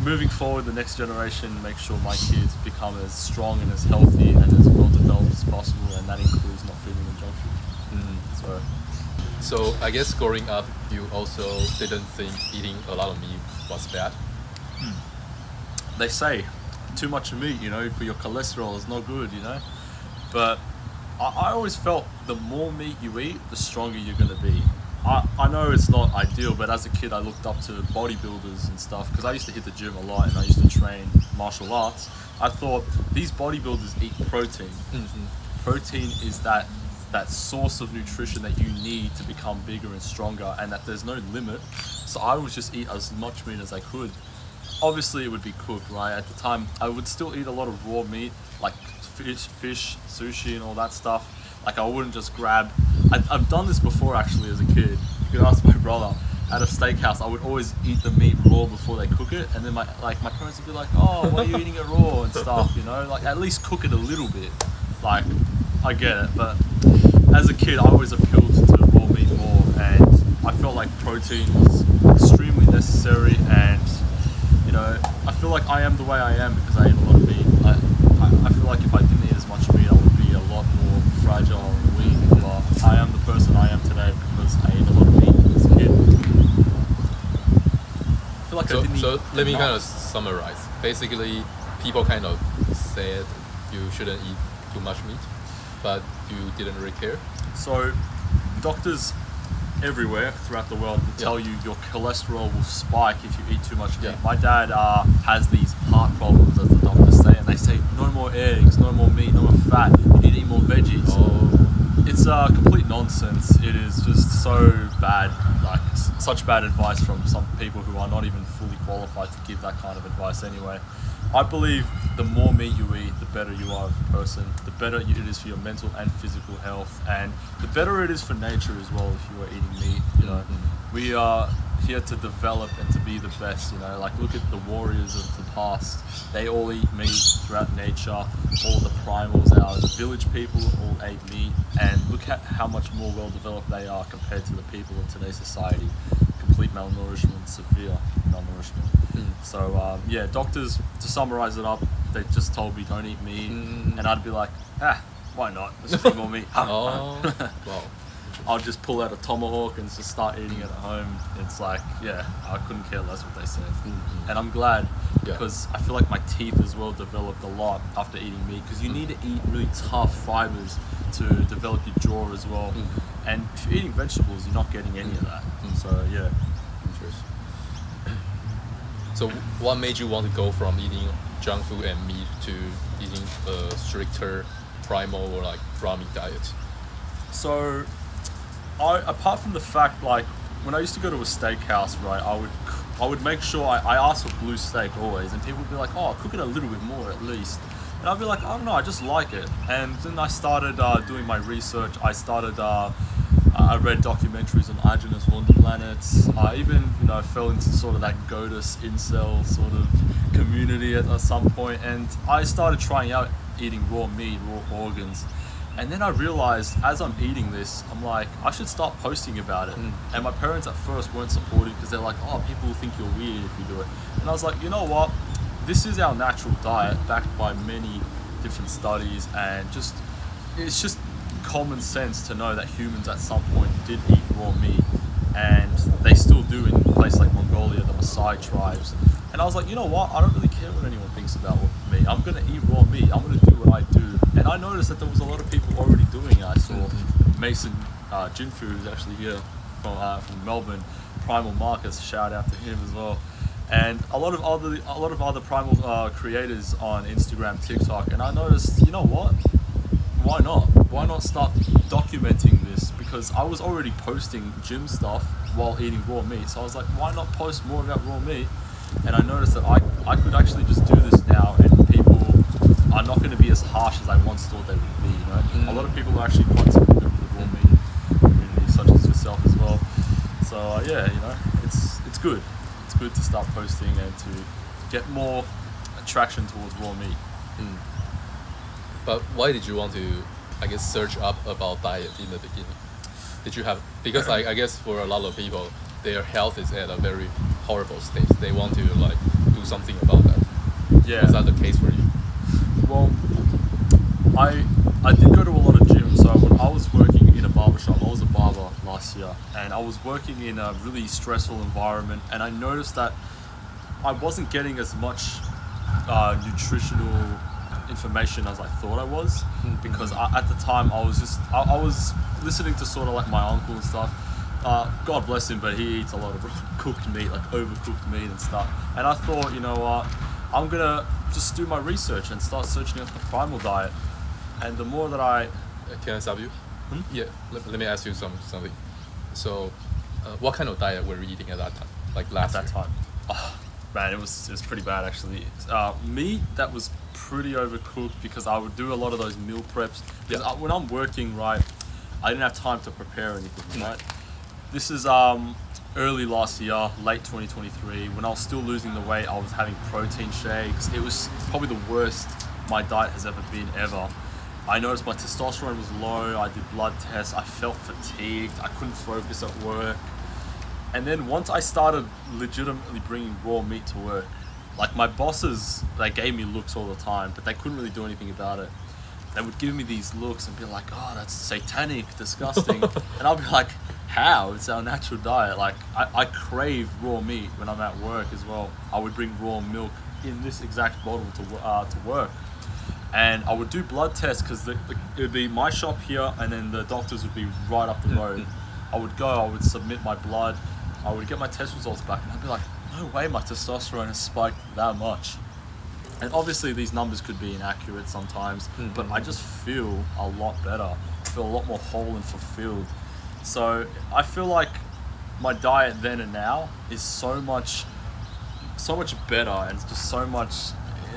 moving forward, the next generation, make sure my kids become as strong and as healthy and as well developed as possible, and that includes not feeding them junk food. So I guess growing up, you also didn't think eating a lot of meat was bad? They say too much meat, you know, for your cholesterol is not good, you know. But I always felt the more meat you eat, the stronger you're going to be. I know it's not ideal, but as a kid I looked up to bodybuilders and stuff, because I used to hit the gym a lot and I used to train martial arts. I thought, these bodybuilders eat protein. Protein is that source of nutrition that you need to become bigger and stronger, and that there's no limit. So I would just eat as much meat as I could. Obviously it would be cooked, right? At the time I would still eat a lot of raw meat, like fish, sushi and all that stuff. Like, I wouldn't just grab, I've done this before actually as a kid. You could ask my brother. At a steakhouse, I would always eat the meat raw before they cook it, and then my parents would be like, "Oh, why are you eating it raw?" and stuff, you know. Like, at least cook it a little bit. Like, I get it, but as a kid, I always appealed to raw meat more, and I felt like protein was extremely necessary. And you know, I feel like I am the way I am because I eat a lot of meat. I feel like if I didn't eat as much meat, I would be a lot more fragile and weak. But I am the person I am today because I ate a lot of meat as a kid. I feel like I didn't So eat let me enough. kind of summarize. Basically, people kind of said you shouldn't eat too much meat, but you didn't really care. So, doctors everywhere throughout the world will tell you your cholesterol will spike if you eat too much meat. Yeah. My dad has these heart problems, as the doctors say, and they say no more eggs, no more meat, no more fat. You need to eat more veggies. It's complete nonsense. It is just so bad, like such bad advice from some people who are not even fully qualified to give that kind of advice anyway. I believe the more meat you eat, the better you are as a person, the better it is for your mental and physical health, and the better it is for nature as well if you are eating meat. You know, we are here to develop and to be the best, you know. Like, look at the warriors of the past. They all eat meat throughout nature. All the primals, our village people all ate meat, and look at how much more well developed they are compared to the people of today's society. Complete complete malnourishment, severe malnourishment. So yeah, doctors, to summarize it up, they just told me don't eat meat, and I'd be like, why not? Let's eat more meat. Oh, wow. I'll just pull out a tomahawk and just start eating it at home. It's like, yeah, I couldn't care less what they said. And I'm glad, Yeah. because I feel like my teeth as well developed a lot after eating meat, because you need to eat really tough fibers to develop your jaw as well. And if you're eating vegetables, you're not getting any of that. So yeah. Interesting. So what made you want to go from eating junk food and meat to eating a stricter primal or like raw meat diet? So, apart from the fact, like, when I used to go to a steakhouse, right, I would make sure I asked for blue steak always, and people would be like, oh, cook it a little bit more at least. And I'd be like, I don't know, I just like it. And then I started doing my research. I read documentaries on Agenus Wunderplanets. I even, fell into sort of that Godus incel sort of community at some point, and I started trying out eating raw meat, raw organs. And then I realized, as I'm eating this, I'm like, I should start posting about it. And my parents at first weren't supportive, because they're like, oh, people will think you're weird if you do it. And I was like, you know what? This is our natural diet, backed by many different studies, and it's just common sense to know that humans at some point did eat raw meat, and they still do in places like Mongolia, the Maasai tribes. And I was like, you know what? I don't really care what anyone thinks about me. I'm going to eat raw meat. I'm going to do what I do. And I noticed that there was a lot of people already doing it. I saw Mason Jinfu, who's actually here from Melbourne, Primal Marcus, shout out to him as well. And a lot of other primal creators on Instagram, TikTok. And I noticed, you know what? Why not? Why not start documenting this? Because I was already posting gym stuff while eating raw meat. So I was like, why not post more about raw meat? And I noticed that I could actually just do this now, and people are not going to be as harsh as I once thought they would be. A lot of people are actually quite supportive of the raw meat community, such as yourself as well. So yeah, it's good. It's good to start posting and to get more attraction towards raw meat. But why did you want to, I guess, search up about diet in the beginning? Did you have, because I guess for a lot of people, their health is at a very horrible state. They want to like do something about that. Yeah. Was that the case for you? Well, I did go to a lot of gyms. So when I was working in a barbershop, I was a barber last year, and I was working in a really stressful environment, and I noticed that I wasn't getting as much nutritional information as I thought I was, because at the time I was listening to sort of like my uncle and stuff. God bless him, but he eats a lot of cooked meat, like overcooked meat and stuff. And I thought, you know what, I'm gonna just do my research and start searching up the primal diet. And the more that Can I stop you? Yeah, let me ask you something. So, what kind of diet were you eating at that time? Like last at that year? time, oh man, it was pretty bad actually. Meat that was pretty overcooked, because I would do a lot of those meal preps. Because when I'm working, right, I didn't have time to prepare anything, right? This is early last year, late 2023, when I was still losing the weight. I was having protein shakes. It was probably the worst my diet has ever been ever. I noticed my testosterone was low. I did blood tests. I felt fatigued. I couldn't focus at work. And then once I started legitimately bringing raw meat to work, like my bosses, they gave me looks all the time, but they couldn't really do anything about it. They would give me these looks and be like, oh, that's satanic, disgusting. And I'll be like, how? It's our natural diet. Like, I crave raw meat when I'm at work as well. I would bring raw milk in this exact bottle to work. And I would do blood tests, because it would be my shop here, and then the doctors would be right up the road. I would go, I would submit my blood, I would get my test results back, and I'd be like, no way my testosterone has spiked that much. And obviously these numbers could be inaccurate sometimes, but I just feel a lot better. I feel a lot more whole and fulfilled. So I feel like my diet then and now is so much better, and it's just so much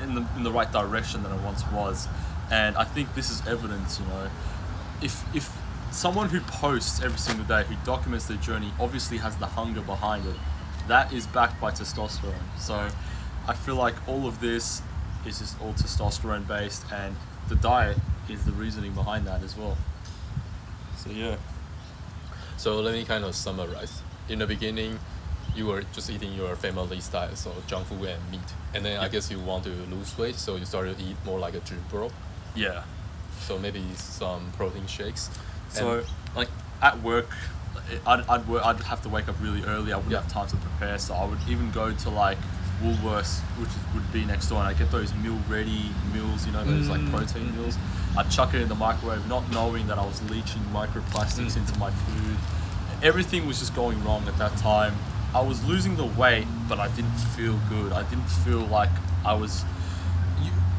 in the right direction than it once was. And I think this is evidence, if someone who posts every single day, who documents their journey, obviously has the hunger behind it, that is backed by testosterone. So I feel like all of this is just all testosterone based, and the diet is the reasoning behind that as well. So yeah. So let me kind of summarize. In the beginning, you were just eating your family style, so junk food and meat. And then I guess you want to lose weight, so you started to eat more like a gym bro. Yeah. So maybe some protein shakes. So like at work, I'd have to wake up really early. I wouldn't have time to prepare, so I would even go to like Woolworths, would be next door, and I get those meal-ready meals, you know, those like protein meals. I'd chuck it in the microwave, not knowing that I was leaching microplastics into my food. Everything was just going wrong at that time. I was losing the weight, but I didn't feel good. I didn't feel like I was...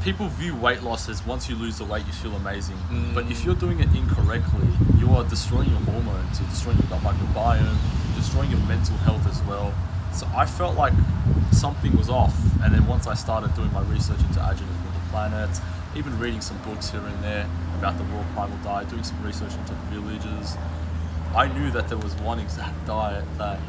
People view weight loss as once you lose the weight, you feel amazing. But if you're doing it incorrectly, you are destroying your hormones, you're destroying your gut microbiome, you're destroying your mental health as well. So I felt like something was off, and then once I started doing my research into adjuvant for the planet, even reading some books here and there about the raw primal diet, doing some research into villages, I knew that there was one exact diet that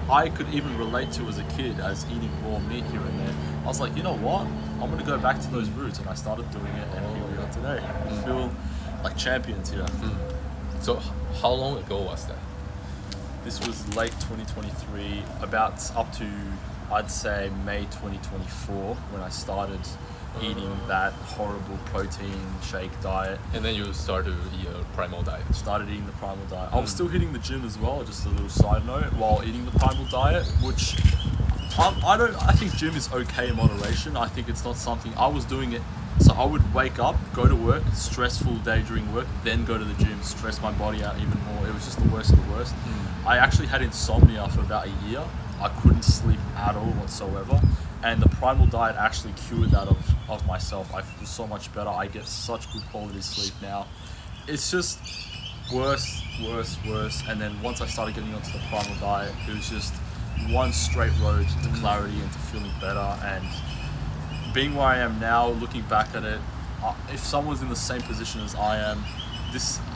I could even relate to as a kid as eating raw meat here and there. I was like, you know what? I'm going to go back to those roots, and I started doing it, and here we are today. I feel like champions here. So how long ago was that? This was late 2023, about up to, I'd say, May 2024, when I started eating that horrible protein shake diet. And then you start to eat a primal diet. Started eating the primal diet. I was still hitting the gym as well, just a little side note, while eating the primal diet, which I think gym is okay in moderation. I think it's not something, I was doing it, so I would wake up, go to work, stressful day during work, then go to the gym, stress my body out even more. It was just the worst of the worst. I actually had insomnia for about a year. I couldn't sleep at all whatsoever. And the primal diet actually cured that of myself. I feel so much better. I get such good quality sleep now. It's just worse. And then once I started getting onto the primal diet, it was just one straight road to clarity and to feeling better. And being where I am now, looking back at it, if someone's in the same position as I am,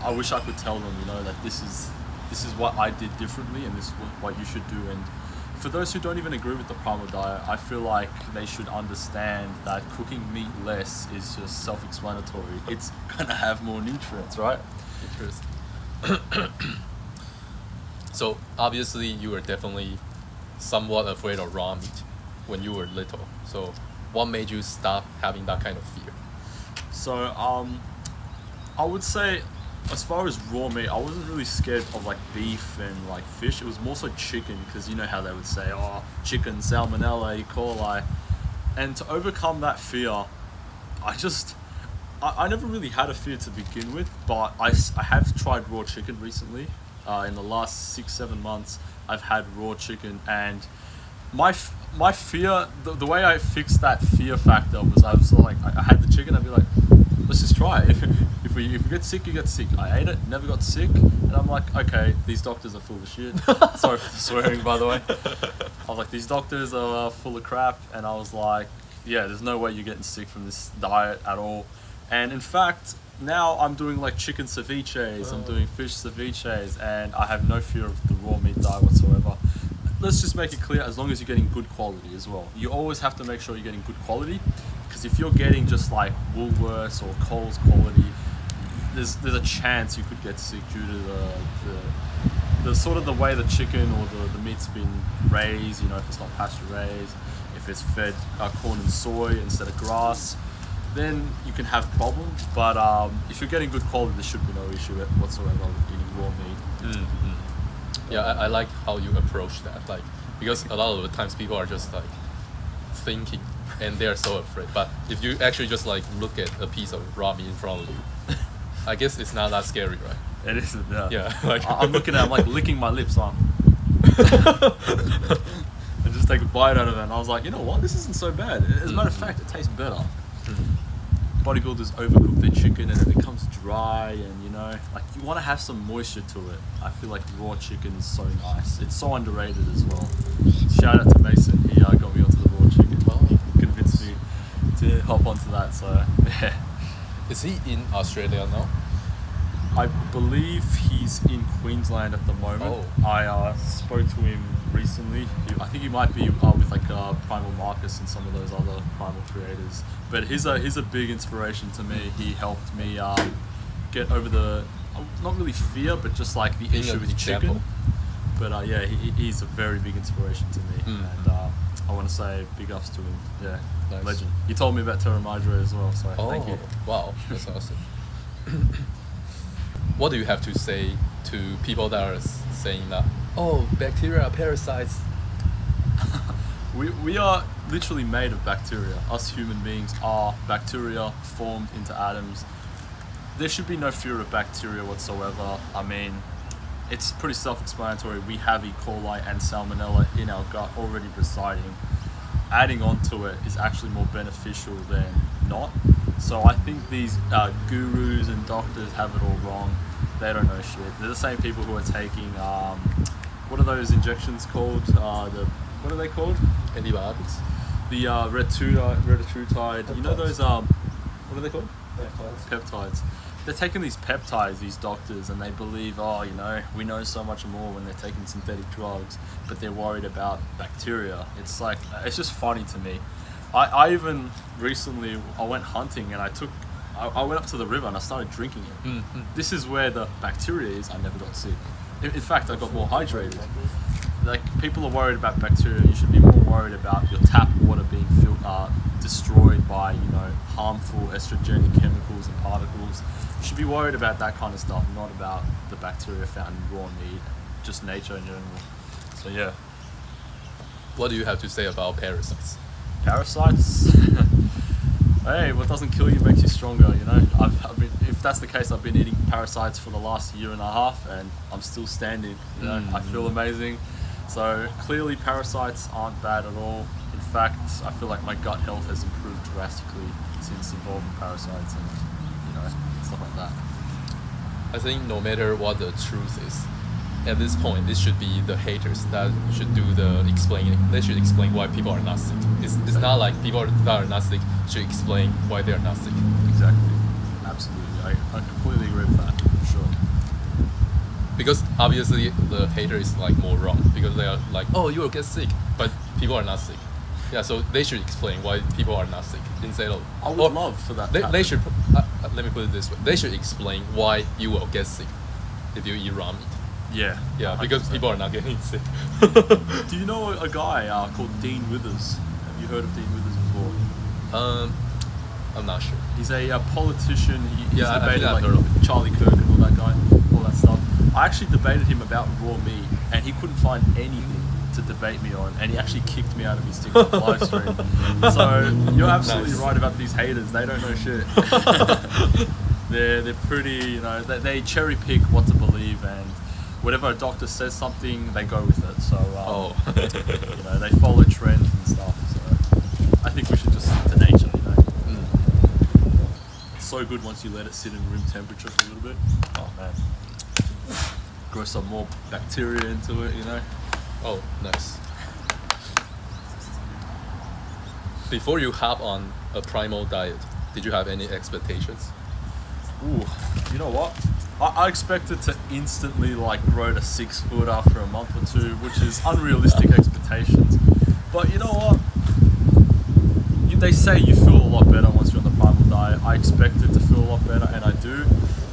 I wish I could tell them, you know, that this is what I did differently, and this is what you should do. And for those who don't even agree with the primal diet, I feel like they should understand that cooking meat less is just self-explanatory. It's gonna have more nutrients, right? Interesting. So obviously you were definitely somewhat afraid of raw meat when you were little. So what made you stop having that kind of fear? So I would say, as far as raw meat, I wasn't really scared of like beef and like fish. It was more so chicken, because you know how they would say, oh, chicken, salmonella, E. coli. And to overcome that fear, I never really had a fear to begin with, but I have tried raw chicken recently. In the last 6-7 months, I've had raw chicken, and my fear, the way I fixed that fear factor was I was like, I had the chicken, I'd be like, let's just try it. If we get sick, you get sick. I ate it, never got sick, and I'm like, okay, these doctors are full of shit. Sorry for the swearing, by the way. I was like, these doctors are full of crap, and I was like, yeah, there's no way you're getting sick from this diet at all. And in fact, now I'm doing like chicken ceviches, I'm doing fish ceviches, and I have no fear of the raw meat diet whatsoever. Let's just make it clear, as long as you're getting good quality as well. You always have to make sure you're getting good quality, because if you're getting just like Woolworths or Coles quality, there's a chance you could get sick due to the sort of the way the chicken or the meat's been raised. You know, if it's not pasture raised, if it's fed corn and soy instead of grass, then you can have problems. But if you're getting good quality, there should be no issue whatsoever with eating raw meat. Yeah, I like how you approach that, like, because a lot of the times people are just like thinking and they're so afraid. But if you actually just like look at a piece of raw meat in front of you, I guess it's not that scary, right? It isn't, yeah. Yeah, like I'm looking at it, I'm like licking my lips on. And just take a bite out of it, and I was like, you know what, this isn't so bad. As a matter of fact, it tastes better. Bodybuilders overcook their chicken and it becomes dry, and you know, like, you want to have some moisture to it. I feel like raw chicken is so nice. It's so underrated as well. Shout out to Mason, he got me onto the raw chicken. Convinced me to hop onto that, so yeah. Is he in Australia now? I believe he's in Queensland at the moment. I spoke to him recently. I think he might be with like Primal Marcus and some of those other Primal creators. But he's a big inspiration to me. He helped me get over the, not really fear, but just like the issue with chicken. But yeah, he's a very big inspiration to me, and I want to say big ups to him. Yeah, Nice. legend. He told me about Terra Madre as well, so Oh, thank you. wow, that's awesome. What do you have to say to people that are saying that, oh, bacteria are parasites? We are literally made of bacteria. Us human beings are bacteria formed into atoms. There should be no fear of bacteria whatsoever. I mean, it's pretty self-explanatory. We have E. coli and Salmonella in our gut already residing. Adding on to it is actually more beneficial than not. So I think these gurus and doctors have it all wrong. They don't know shit. They're the same people who are taking, what are those injections called? What are they called? Antibiotics? The retatrutide. You know those, what are they called? Peptides. They're taking these peptides, these doctors, and they believe, oh, you know, we know so much more when they're taking synthetic drugs, but they're worried about bacteria. It's like, it's just funny to me. I even recently, I went hunting and I went up to the river and I started drinking it. Mm-hmm. This is where the bacteria is. I never got sick. In fact, I got more hydrated. Like, people are worried about bacteria. You should be more worried about your tap water being destroyed by, you know, harmful estrogenic chemicals and particles. You should be worried about that kind of stuff, not about the bacteria found in raw meat, just nature in general. So yeah, What do you have to say about parasites? parasites. Hey, what doesn't kill you makes you stronger. You know, I've been, if that's the case, I've been eating parasites for the last year and a half, and I'm still standing. You know, I feel amazing. So clearly, parasites aren't bad at all. In fact, I feel like my gut health has improved drastically since involving parasites and, you know, stuff like that. I think no matter what the truth is, at this point, it should be the haters that should do the explaining. They should explain why people are not sick. It's not like people that are not sick should explain why they are not sick. Exactly. Absolutely. I completely agree with that, for sure. Because obviously the hater is like more wrong because they are like, oh, you will get sick, but people are not sick. Yeah, so they should explain why people are not sick instead of. I would love for that. They should. Let me put it this way: they should explain why you will get sick if you eat raw meat. Yeah. Yeah, because 100%. people are not getting sick. Do you know a guy called Dean Withers? Have you heard of Dean Withers before? I'm not sure. He's a politician. He's Yeah, I think debated I've like heard of it. Charlie Kirk and all that guy, all that stuff. I actually debated him about raw meat, and he couldn't find anything to debate me on, and he actually kicked me out of his TikTok live stream. So you're absolutely Nice. right about these haters. They don't know shit. they're pretty, you know, they cherry pick what to believe, and whatever a doctor says something, they go with it. So you know, they follow trends and stuff. So I think we should just stick to nature, you know. It's so good once you let it sit in room temperature for a little bit. Oh man, grow some more bacteria into it, you know. Oh, nice. Before you hop on a primal diet, did you have any expectations? Ooh, you know what? I expected to instantly like grow to 6 foot after a month or two, which is unrealistic expectations. But you know what? They say you feel a lot better once you're on the primal diet. I expected to feel a lot better, and I do.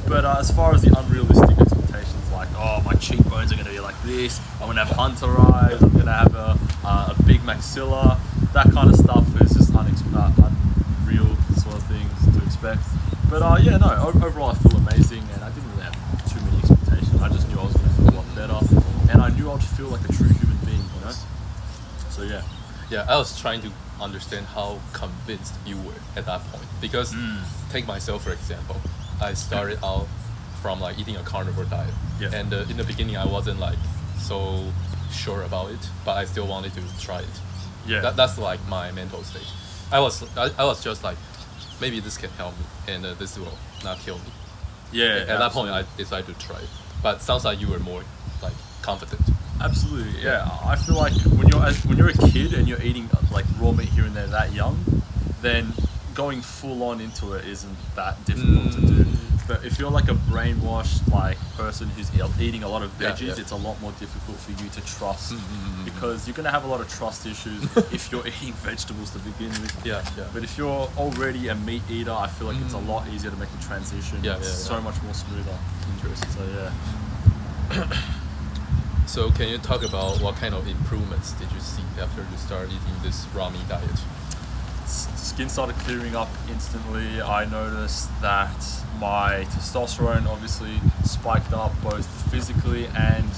But as far as the unrealistic expectations, like, oh, my cheekbones are going to be like this, I'm going to have hunter eyes, I'm going to have a big maxilla, that kind of stuff is just unreal sort of things to expect. But yeah, no, overall I feel amazing, and I didn't really have too many expectations. I just knew I was going to feel a lot better, and I knew I'd feel like a true human being, you know? So yeah. Yeah, I was trying to understand how convinced you were at that point. Because take myself for example, I started out from like eating a carnivore diet, and in the beginning I wasn't like so sure about it, but I still wanted to try it. Yeah. That's like my mental state. I was just like, maybe this can help me, and this will not kill me. Yeah. At that point, I decided to try it. But sounds like you were more like confident. Absolutely, yeah. I feel like when you're a kid and you're eating like raw meat here and there that young, then going full on into it isn't that difficult to do. But if you're like a brainwashed like person who's eating a lot of veggies, it's a lot more difficult for you to trust because you're gonna have a lot of trust issues if you're eating vegetables to begin with. Yeah. But if you're already a meat eater, I feel like it's a lot easier to make the transition. It's so much more smoother. Interesting. So yeah. So can you talk about what kind of improvements did you see after you started eating this raw meat diet? Skin started clearing up instantly. I noticed that my testosterone obviously spiked up both physically and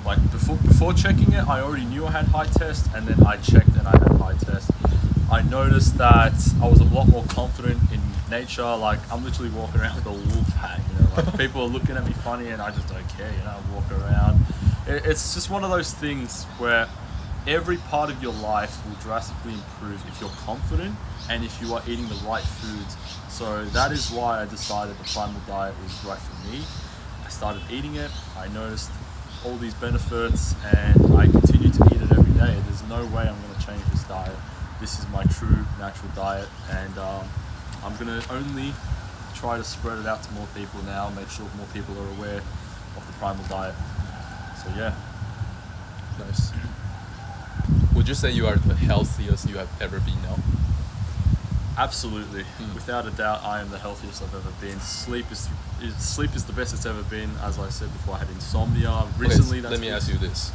like before checking it, I already knew I had high test, and then I checked and I had high test. I noticed that I was a lot more confident in nature. Like I'm literally walking around with a wolf hat, you know, like people are looking at me funny and I just don't care, you know, I walk around. It's just one of those things where every part of your life will drastically improve if you're confident and if you are eating the right foods. So that is why I decided the primal diet was right for me. I started eating it, I noticed all these benefits, and I continue to eat it every day. There's no way I'm going to change this diet. This is my true natural diet, and I'm going to only try to spread it out to more people now, make sure more people are aware of the primal diet. So yeah. Nice. Would you say you are the healthiest you have ever been now? Absolutely, without a doubt, I am the healthiest I've ever been. Sleep is the best it's ever been. As I said before, I had insomnia recently. Okay, let me ask you this.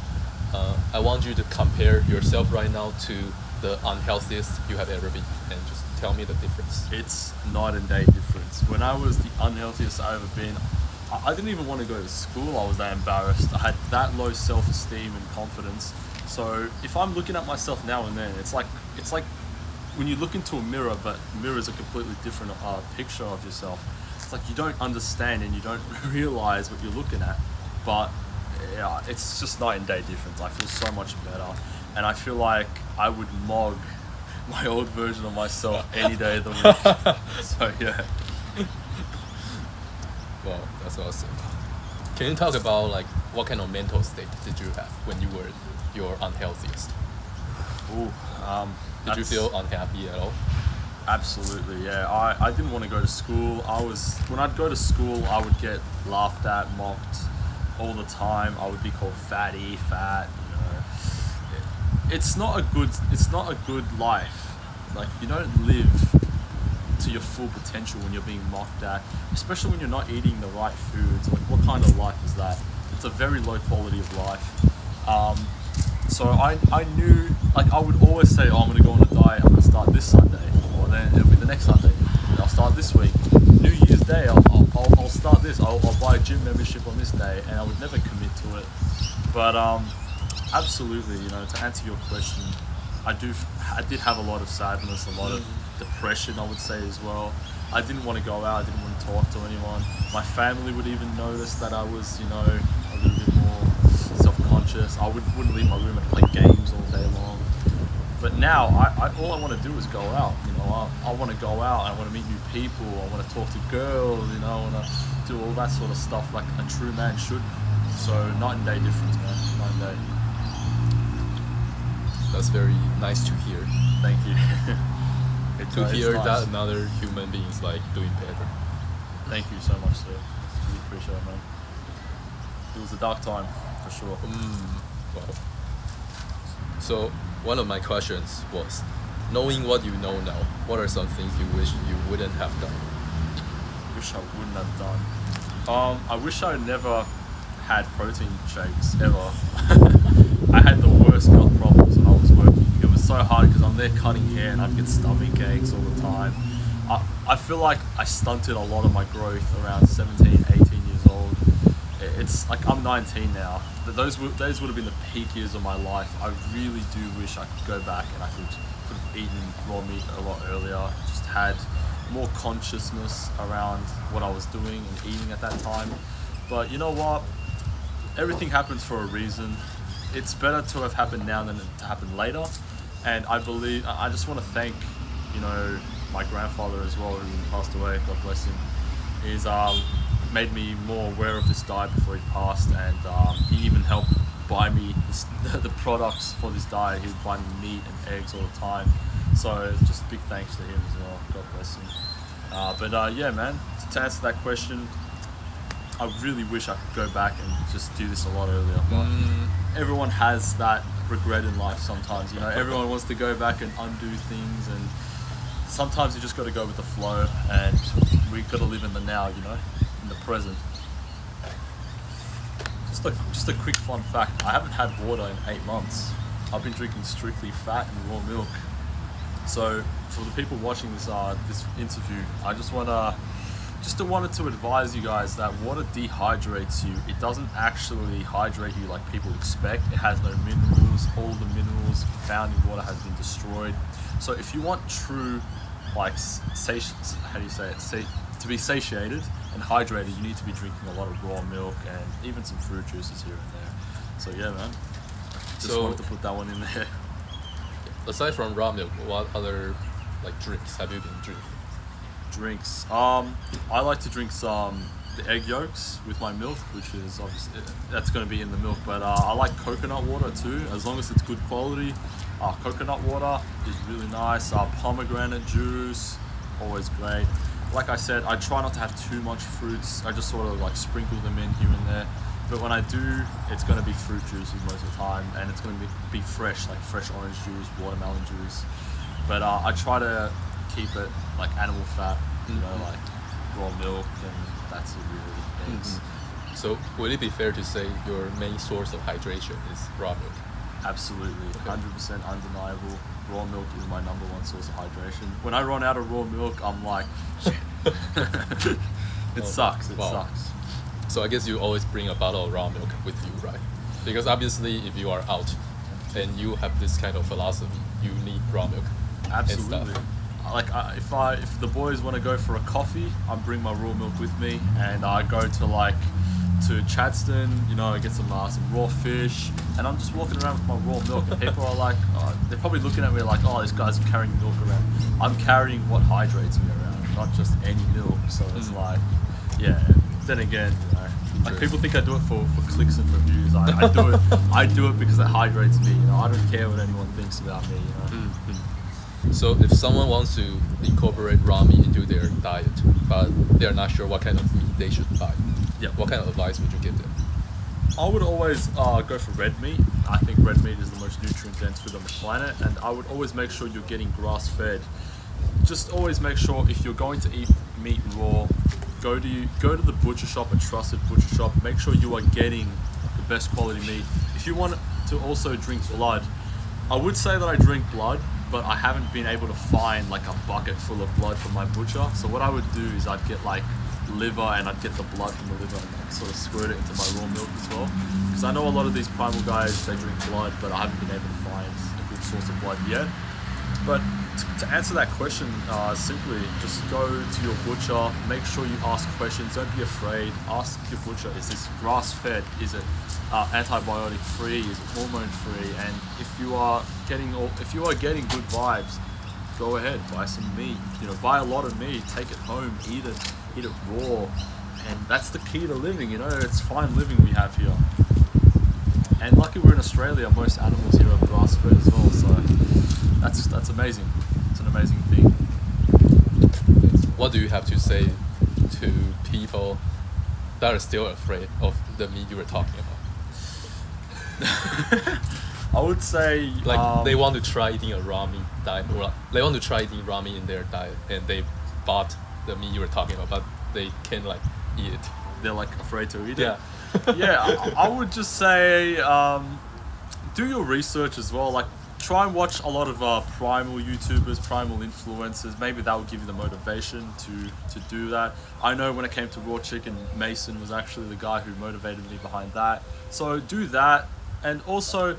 I want you to compare yourself right now to the unhealthiest you have ever been, and just tell me the difference. It's night and day difference. When I was the unhealthiest I've ever been, I didn't even want to go to school. I was that embarrassed. I had that low self-esteem and confidence. So if I'm looking at myself now and then, it's like when you look into a mirror, but mirrors a completely different picture of yourself. It's like you don't understand and you don't realize what you're looking at. But yeah, it's just night and day difference. I feel so much better, and I feel like I would mog my old version of myself any day of the week. So yeah. Wow, that's awesome. Can you talk about like what kind of mental state did you have when you were your unhealthiest? Ooh, Did you feel unhappy at all? Absolutely, yeah. I didn't want to go to school. When I'd go to school, I would get laughed at, mocked all the time. I would be called fat, you know. It's not a good life. Like you don't live to your full potential when you're being mocked at, especially when you're not eating the right foods. Like what kind of life is that? It's a very low quality of life. So I knew, like I would always say, oh, I'm going to go on a diet, I'm going to start this Sunday, or then it'll be the next Sunday, and I'll start this week. New Year's Day, I'll start this, I'll buy a gym membership on this day, and I would never commit to it. But absolutely, you know, to answer your question, I did have a lot of sadness, a lot of depression, I would say as well. I didn't want to go out, I didn't want to talk to anyone. My family would even notice that I was, you know, a little bit more self-conscious. I wouldn't leave my room and play games all day long. But now, all I want to do is go out. You know, I want to go out. I want to meet new people. I want to talk to girls. You know, I want to do all that sort of stuff like a true man should. So night and day difference, man. Night and day. That's very nice to hear. Thank you. To hear nice. that another human being is like doing better. Thank you so much, sir. Really appreciate it, man. It was a dark time, for sure. Wow. So one of my questions was, knowing what you know now, what are some things you wish you wouldn't have done? Wish I wouldn't have done. I wish I never had protein shakes ever. I had the worst gut problems when I was working. It was so hard because I'm there cutting hair and I'd get stomach aches all the time. I feel like I stunted a lot of my growth around 17, 18 years old. It's like I'm 19 now. Those would have been the peak years of my life. I really do wish I could go back and I could have eaten raw meat a lot earlier. Just had more consciousness around what I was doing and eating at that time. But you know what? Everything happens for a reason. It's better to have happened now than to happen later. And I just want to thank, you know, my grandfather as well, who passed away, God bless him. He's made me more aware of this diet before he passed, and he even helped buy me the products for this diet. He would buy me meat and eggs all the time. So just big thanks to him as well. God bless him. But yeah, man, to answer that question, I really wish I could go back and just do this a lot earlier. But everyone has that regret in life sometimes, you know. Everyone wants to go back and undo things, and sometimes you just got to go with the flow, and we got to live in the now, you know, in the present. Just just a quick fun fact. I haven't had water in 8 months. I've been drinking strictly fat and raw milk. So for the people watching this interview, I wanted to advise you guys that water dehydrates you. It doesn't actually hydrate you like people expect. It has no minerals. All the minerals found in water has been destroyed. So if you want true, like, to be satiated and hydrated, you need to be drinking a lot of raw milk and even some fruit juices here and there. So yeah, man. Just wanted to put that one in there. Aside from raw milk, what other like drinks have you been drinking? Drinks. I like to drink the egg yolks with my milk, which is obviously that's going to be in the milk. But I like coconut water too, as long as it's good quality. Coconut water is really nice. Pomegranate juice, always great. Like I said, I try not to have too much fruits. I just sort of like sprinkle them in here and there. But when I do, it's going to be fruit juices most of the time, and it's going to be fresh, like fresh orange juice, watermelon juice. But I try to keep it like animal fat, you know, like raw milk, and that's it really. So would it be fair to say your main source of hydration is raw milk? Absolutely, 100% undeniable. Raw milk is my number one source of hydration. When I run out of raw milk, I'm like, it sucks. It sucks. So I guess you always bring a bottle of raw milk with you, right? Because obviously, if you are out and you have this kind of philosophy, you need raw milk. Absolutely. And stuff. Like if the boys want to go for a coffee, I bring my raw milk with me, and I go to Chadstone, you know, get some raw fish, and I'm just walking around with my raw milk, and people are like, they're probably looking at me like, oh, this guy's carrying milk around. I'm carrying what hydrates me around, not just any milk. So it's like, yeah. Then again, you know, like people think I do it for clicks and reviews. I do it because it hydrates me. You know, I don't care what anyone thinks about me. You know. So if someone wants to incorporate raw meat into their diet, but they're not sure what kind of meat they should buy, what kind of advice would you give them? I would always go for red meat. I think red meat is the most nutrient-dense food on the planet, and I would always make sure you're getting grass-fed. Just always make sure if you're going to eat meat raw, go to the butcher shop, a trusted butcher shop. Make sure you are getting the best quality meat. If you want to also drink blood, I would say that I drink blood, but I haven't been able to find like a bucket full of blood from my butcher. So what I would do is I'd get like liver, and I'd get the blood from the liver and like sort of squirt it into my raw milk as well. Because I know a lot of these primal guys, they drink blood, but I haven't been able to find a good source of blood yet. But to answer that question, simply just go to your butcher, make sure you ask questions, don't be afraid. Ask your butcher, is this grass-fed? Is it antibiotic-free? Is it hormone-free? And if you are getting good vibes, go ahead, buy some meat. You know, buy a lot of meat, take it home, eat it raw. And that's the key to living, you know, it's fine living we have here. And lucky we're in Australia, most animals here are grass-fed as well, so that's amazing. It's an amazing thing. What do you have to say to people that are still afraid of the meat you were talking about? I would say they want to try eating a raw meat diet, or they want to try eating raw meat in their diet, and they bought the meat you were talking about, but they can't like eat it. They're like afraid to eat Yeah. it. Yeah, I would just say do your research as well. Like, try and watch a lot of primal YouTubers, primal influencers. Maybe that will give you the motivation to do that. I know when it came to raw chicken, Mason was actually the guy who motivated me behind that. So do that, and also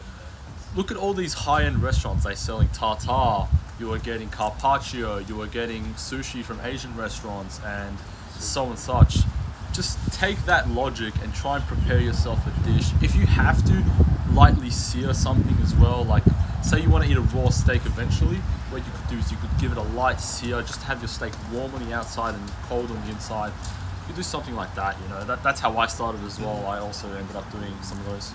look at all these high-end restaurants. They're selling tartare, you are getting carpaccio, you are getting sushi from Asian restaurants, and so and such. Just take that logic and try and prepare yourself a dish. If you have to, lightly sear something as well. Like, say you want to eat a raw steak eventually, what you could do is you could give it a light sear, just have your steak warm on the outside and cold on the inside. You could do something like that, you know. That's how I started as well. I also ended up doing some of those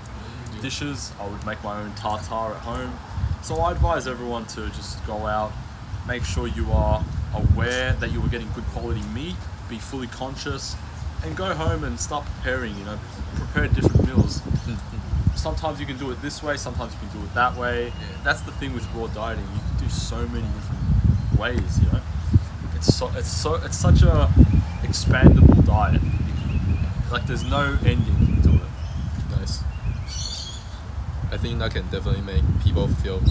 dishes. I would make my own tartare at home. So I advise everyone to just go out, make sure you are aware that you are getting good quality meat, be fully conscious, and go home and start preparing, you know, prepare different meals. Sometimes you can do it this way, sometimes you can do it that way. That's the thing with raw dieting. You can do so many different ways, you know. It's such a expandable diet. Like, there's no ending to it. Nice. I think that can definitely make people feel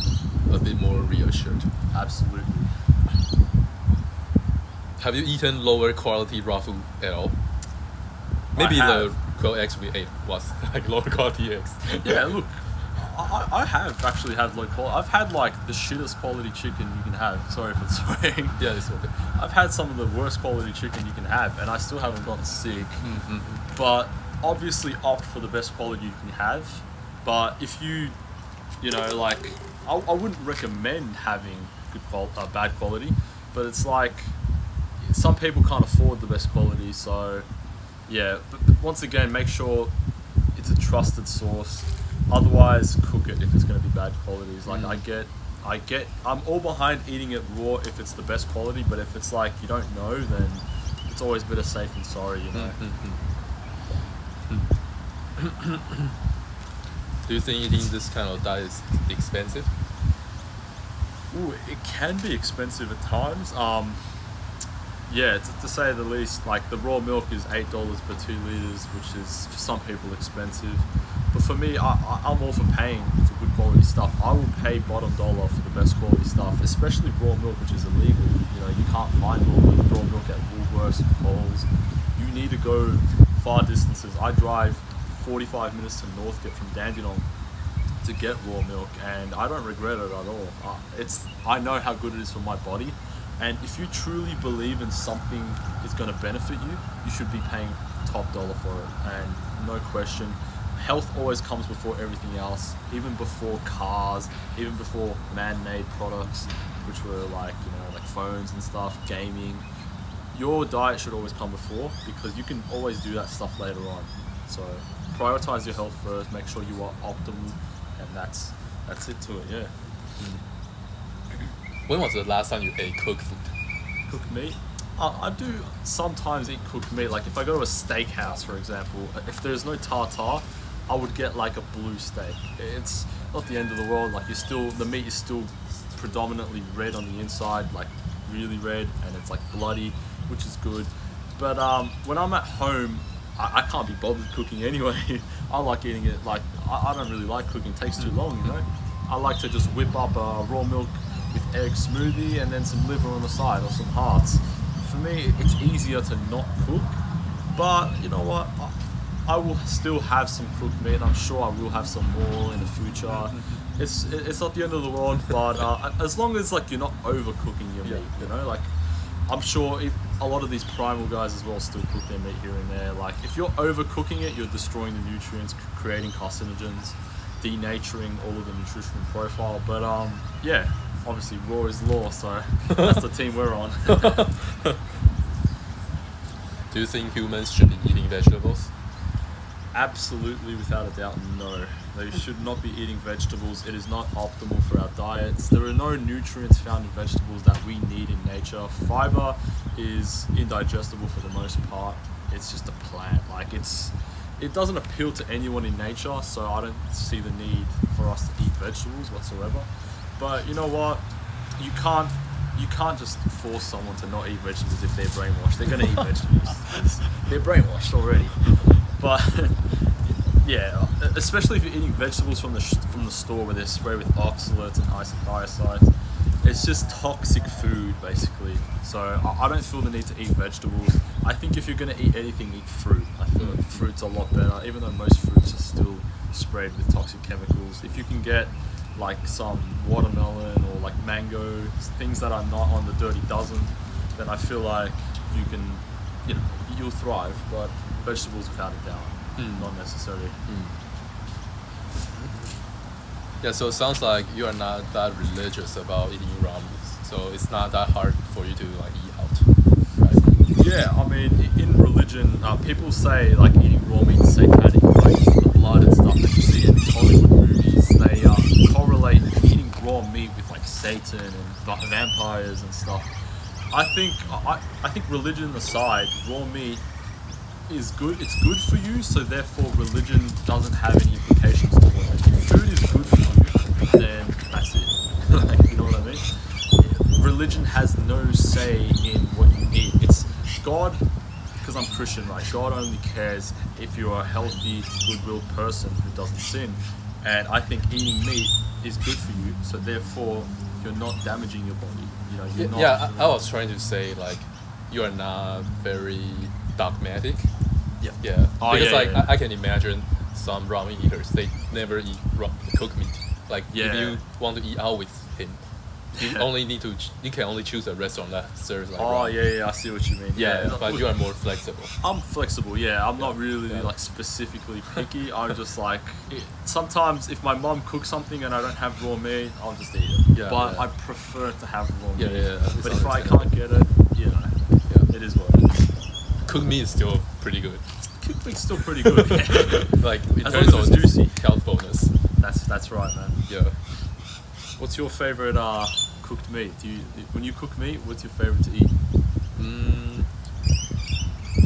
a bit more reassured. Absolutely. Have you eaten lower quality raw food at all? Maybe the have. quail eggs we ate was like lower quality eggs. Yeah, look, I have actually had low quality. I've had like the shittest quality chicken you can have. Sorry for swearing. Yeah, it's okay. I've had some of the worst quality chicken you can have, and I still haven't gotten sick. But obviously, opt for the best quality you can have. But if you know, like, I wouldn't recommend having bad quality. But it's like some people can't afford the best quality, so yeah. But once again, make sure it's a trusted source. Otherwise, cook it if it's going to be bad quality. It's like I'm all behind eating it raw if it's the best quality, but if it's like you don't know, then it's always better safe than sorry, you know. Do you think eating this kind of diet is expensive? Ooh, it can be expensive at times. Yeah, to say the least. Like the raw milk is $8 per 2 liters, which is for some people expensive. But for me, I'm all for paying for good quality stuff. I will pay bottom dollar for the best quality stuff, especially raw milk, which is illegal. You know, you can't find raw milk at Woolworths and Coles. You need to go far distances. I drive 45 minutes to Northgate from Dandenong to get raw milk, and I don't regret it at all. I know how good it is for my body, and if you truly believe in something is going to benefit you, you should be paying top dollar for it, and no question. Health always comes before everything else, even before cars, even before man-made products, which were like, you know, like phones and stuff, gaming. Your diet should always come before, because you can always do that stuff later on. So prioritize your health first, make sure you are optimal, and that's it to it, yeah. When was the last time you ate cooked food? Cooked meat? I do sometimes eat cooked meat. Like if I go to a steakhouse, for example, if there's no tartare, I would get like a blue steak. It's not the end of the world. Like the meat is still predominantly red on the inside, like really red, and it's like bloody, which is good. But when I'm at home, I can't be bothered cooking anyway. I like eating it. Like I don't really like cooking. It takes too long, you know. I like to just whip up a raw milk with egg smoothie and then some liver on the side or some hearts. For me, it's easier to not cook, but you know what? I will still have some cooked meat. I'm sure I will have some more in the future. It's not the end of the world, but as long as like you're not overcooking your meat, you know, like I'm sure a lot of these primal guys as well still cook their meat here and there. Like if you're overcooking it, you're destroying the nutrients, creating carcinogens, denaturing all of the nutritional profile. But yeah, obviously raw is law, so that's the team we're on. Do you think humans should be eating vegetables? Absolutely, without a doubt, no. They should not be eating vegetables. It is not optimal for our diets. There are no nutrients found in vegetables that we need in nature. Fiber is indigestible for the most part. It's just a plant. Like it doesn't appeal to anyone in nature, so I don't see the need for us to eat vegetables whatsoever. But you know what? You can't just force someone to not eat vegetables if they're brainwashed. They're going to eat vegetables. They're brainwashed already. But yeah, especially if you're eating vegetables from the store where they're sprayed with oxalates and isocides, it's just toxic food basically. So I don't feel the need to eat vegetables. I think if you're going to eat anything, eat fruit. I feel like fruit's a lot better, even though most fruits are still sprayed with toxic chemicals. If you can get like some watermelon or like mango, things that are not on the dirty dozen, then I feel like you can, you know, you'll thrive. But vegetables, without a doubt, not necessarily. Yeah, so it sounds like you are not that religious about eating raw meat, so it's not that hard for you to like eat out, right? Yeah, I mean, in religion, people say like eating raw meat is satanic, like the blood and stuff that you see in these Hollywood movies. They correlate eating raw meat with like Satan and vampires and stuff. I think religion aside, raw meat is good. It's good for you, so therefore religion doesn't have any implications to it. If food is good for you, then that's it. Like, you know what I mean? Religion has no say in what you eat. It's God, because I'm Christian, right? God only cares if you're a healthy, good-willed person who doesn't sin. And I think eating meat is good for you, so therefore you're not damaging your body. You know, you're not. Yeah, I was trying to say like you are not very dogmatic. Yeah. Yeah, Oh, because yeah, like yeah. I can imagine some ramen eaters, they never eat cooked meat. Like if Yeah. you want to eat out with him, you Yeah. only need to you can only choose a restaurant that serves like Oh ramen. yeah, I see what you mean. Yeah, but you are more flexible. I'm flexible, yeah. I'm not really yeah. like specifically picky. I'm just like sometimes if my mom cooks something and I don't have raw meat, I'll just eat it. Yeah, but yeah. I prefer to have raw Yeah, meat. yeah, it's But if I understandable. can't get it, you know, Yeah. it is what it is. Cooked meat is still pretty good. Cooked meat's still pretty good. Yeah. Like in As terms long of as it's juicy. health bonus. That's right, man. Yeah. What's your favorite cooked meat? When you cook meat, what's your favorite to eat? Mm,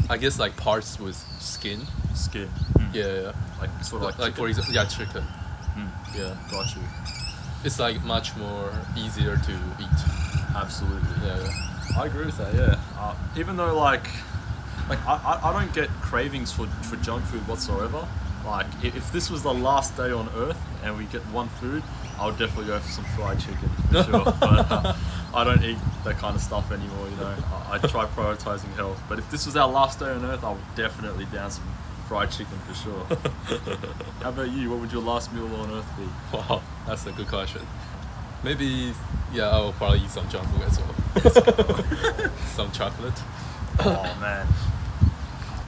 I guess like parts with skin. Skin. Yeah, yeah. Like sort of like, like for example, yeah, chicken. Mm. Yeah, Got you. it's like much more easier to eat. Absolutely. Yeah, yeah. I agree with that. Yeah. Even though like I don't get cravings for junk food whatsoever. Like if this was the last day on Earth and we get one food, I would definitely go for some fried chicken for sure. But I don't eat that kind of stuff anymore. You know, I try prioritizing health. But if this was our last day on Earth, I would definitely down some fried chicken for sure. How about you? What would your last meal on Earth be? Wow, that's a good question. Maybe, yeah, I will probably eat some junk food as well. Some chocolate. Oh man.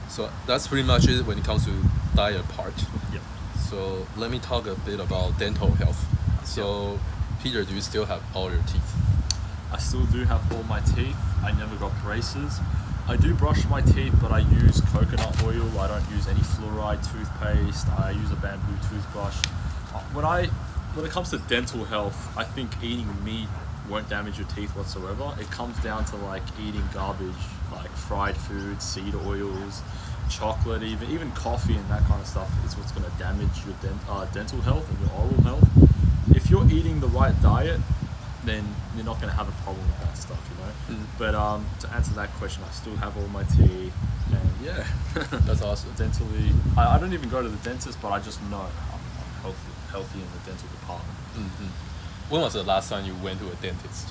So that's pretty much it when it comes to diet part. Yep. So let me talk a bit about dental health. So, Peter, do you still have all your teeth? I still do have all my teeth. I never got braces. I do brush my teeth, but I use coconut oil. I don't use any fluoride toothpaste. I use a bamboo toothbrush. When it comes to dental health, I think eating meat won't damage your teeth whatsoever. It comes down to like eating garbage, like fried foods, seed oils, chocolate, even coffee and that kind of stuff is what's going to damage your dental health and your oral health. If you're eating the right diet, then you're not going to have a problem with that stuff, you know. But to answer that question, I still have all my teeth, and yeah, That's awesome. dentally, I don't even go to the dentist, but I just know I'm healthy in the dental department. When was the last time you went to a dentist?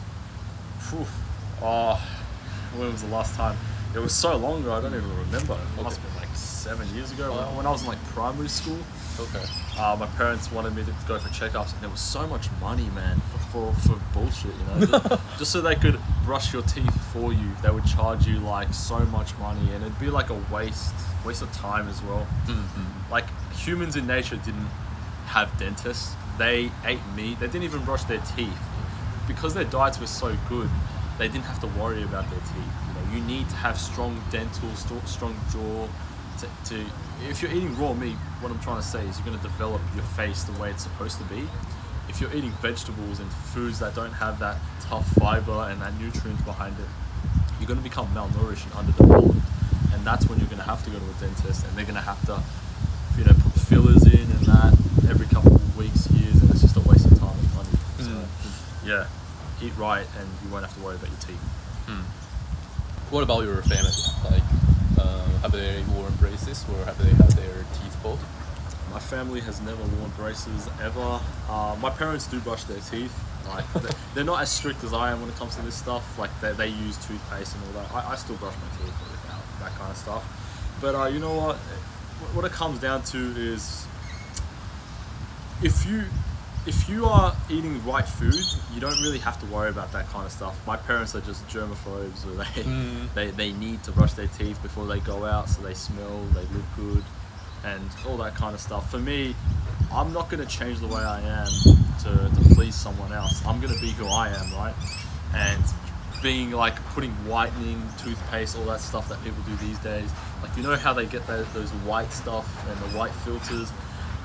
Phew. Oh, when was the last time? It was so long ago, I don't even remember. It must have been like 7 years ago when I was in like primary school. Okay. My parents wanted me to go for checkups, and there was so much money, man, for bullshit, you know. Just so they could brush your teeth for you, they would charge you like so much money, and it'd be like a waste of time as well. Like humans in nature didn't have dentists. They ate meat. They didn't even brush their teeth because their diets were so good. They didn't have to worry about their teeth. You know, you need to have strong dental, strong jaw. To if you're eating raw meat, what I'm trying to say is you're going to develop your face the way it's supposed to be. If you're eating vegetables and foods that don't have that tough fiber and that nutrients behind it, you're going to become malnourished and underdeveloped, and that's when you're going to have to go to a dentist, and they're going to have to, you know, put fillers in and that every couple of weeks, years, and it's just a waste of time and money. So yeah, eat right, and you won't have to worry about your teeth. What about your family? Like, have they worn braces or have they had their teeth pulled? My family has never worn braces ever. My parents do brush their teeth. Like they're not as strict as I am when it comes to this stuff. Like they use toothpaste and all that. I still brush my teeth without that kind of stuff. But you know what? What it comes down to is if you are eating the right food, you don't really have to worry about that kind of stuff. My parents are just germaphobes, or they need to brush their teeth before they go out so they smell, they look good, and all that kind of stuff. For me, I'm not going to change the way I am to please someone else. I'm going to be who I am, right? And being like putting whitening, toothpaste, all that stuff that people do these days, like you know how they get those white stuff and the white filters.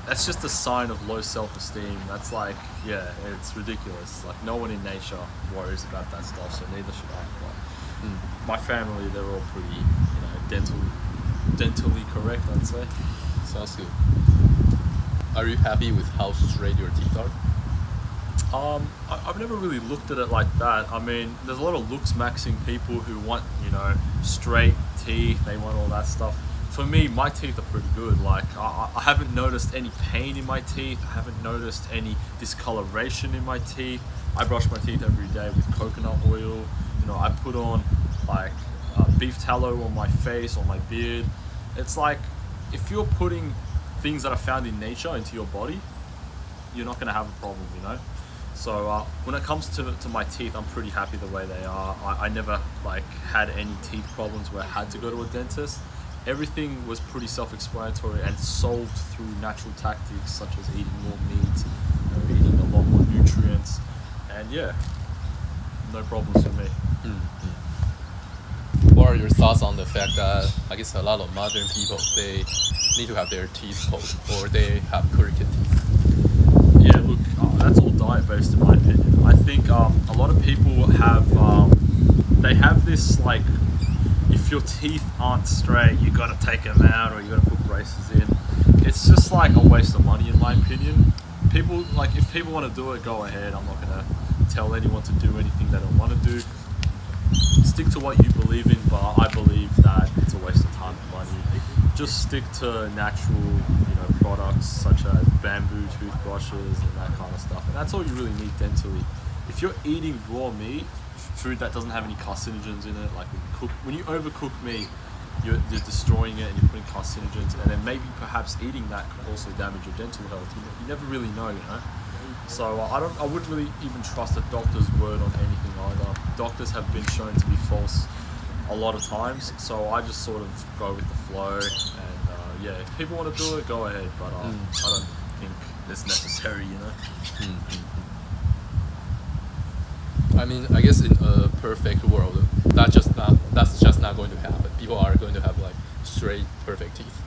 That's just a sign of low self-esteem. That's like, yeah, it's ridiculous. Like no one in nature worries about that stuff, so neither should I. But my family, they're all pretty, you know, dentally correct, I'd say. Sounds good. Are you happy with how straight your teeth are? I've never really looked at it like that. I mean, there's a lot of looks maxing people who want, you know, straight teeth. They want all that stuff. for me, my teeth are pretty good. Like I haven't noticed any pain in my teeth. I haven't noticed any discoloration in my teeth. I brush my teeth every day with coconut oil. You know, I put on like beef tallow on my face, on my beard. It's like if you're putting things that are found in nature into your body, you're not going to have a problem, you know. So when it comes to my teeth, I'm pretty happy the way they are. I never like had any teeth problems where I had to go to a dentist. Everything was pretty self-explanatory and solved through natural tactics such as eating more meat, you know, eating a lot more nutrients, and yeah, no problems for me. What are your thoughts on the fact that I guess a lot of modern people, they need to have their teeth pulled or they have crooked teeth? Yeah, look, that's all diet-based in my opinion. I think a lot of people have, they have this like, if your teeth aren't straight, you gotta take them out or you gotta put braces in. It's just like a waste of money in my opinion. People, like, if people want to do it, go ahead. I'm not gonna tell anyone to do anything they don't want to do. Stick to what you believe in, but I believe that it's a waste of time and money. Just stick to natural, you know, products such as bamboo toothbrushes and that kind of stuff. And that's all you really need dentally. If you're eating raw meat, food that doesn't have any carcinogens in it, like when you overcook meat, you're destroying it and you're putting carcinogens, and then maybe perhaps eating that could also damage your dental health. You never really know, you know. So I wouldn't really even trust a doctor's word on anything either. Doctors have been shown to be false a lot of times, so I just sort of go with the flow. And yeah, if people want to do it, go ahead. But I don't think it's necessary, you know. I mean, I guess in a perfect world, that's just not going to happen. People are going to have like straight, perfect teeth.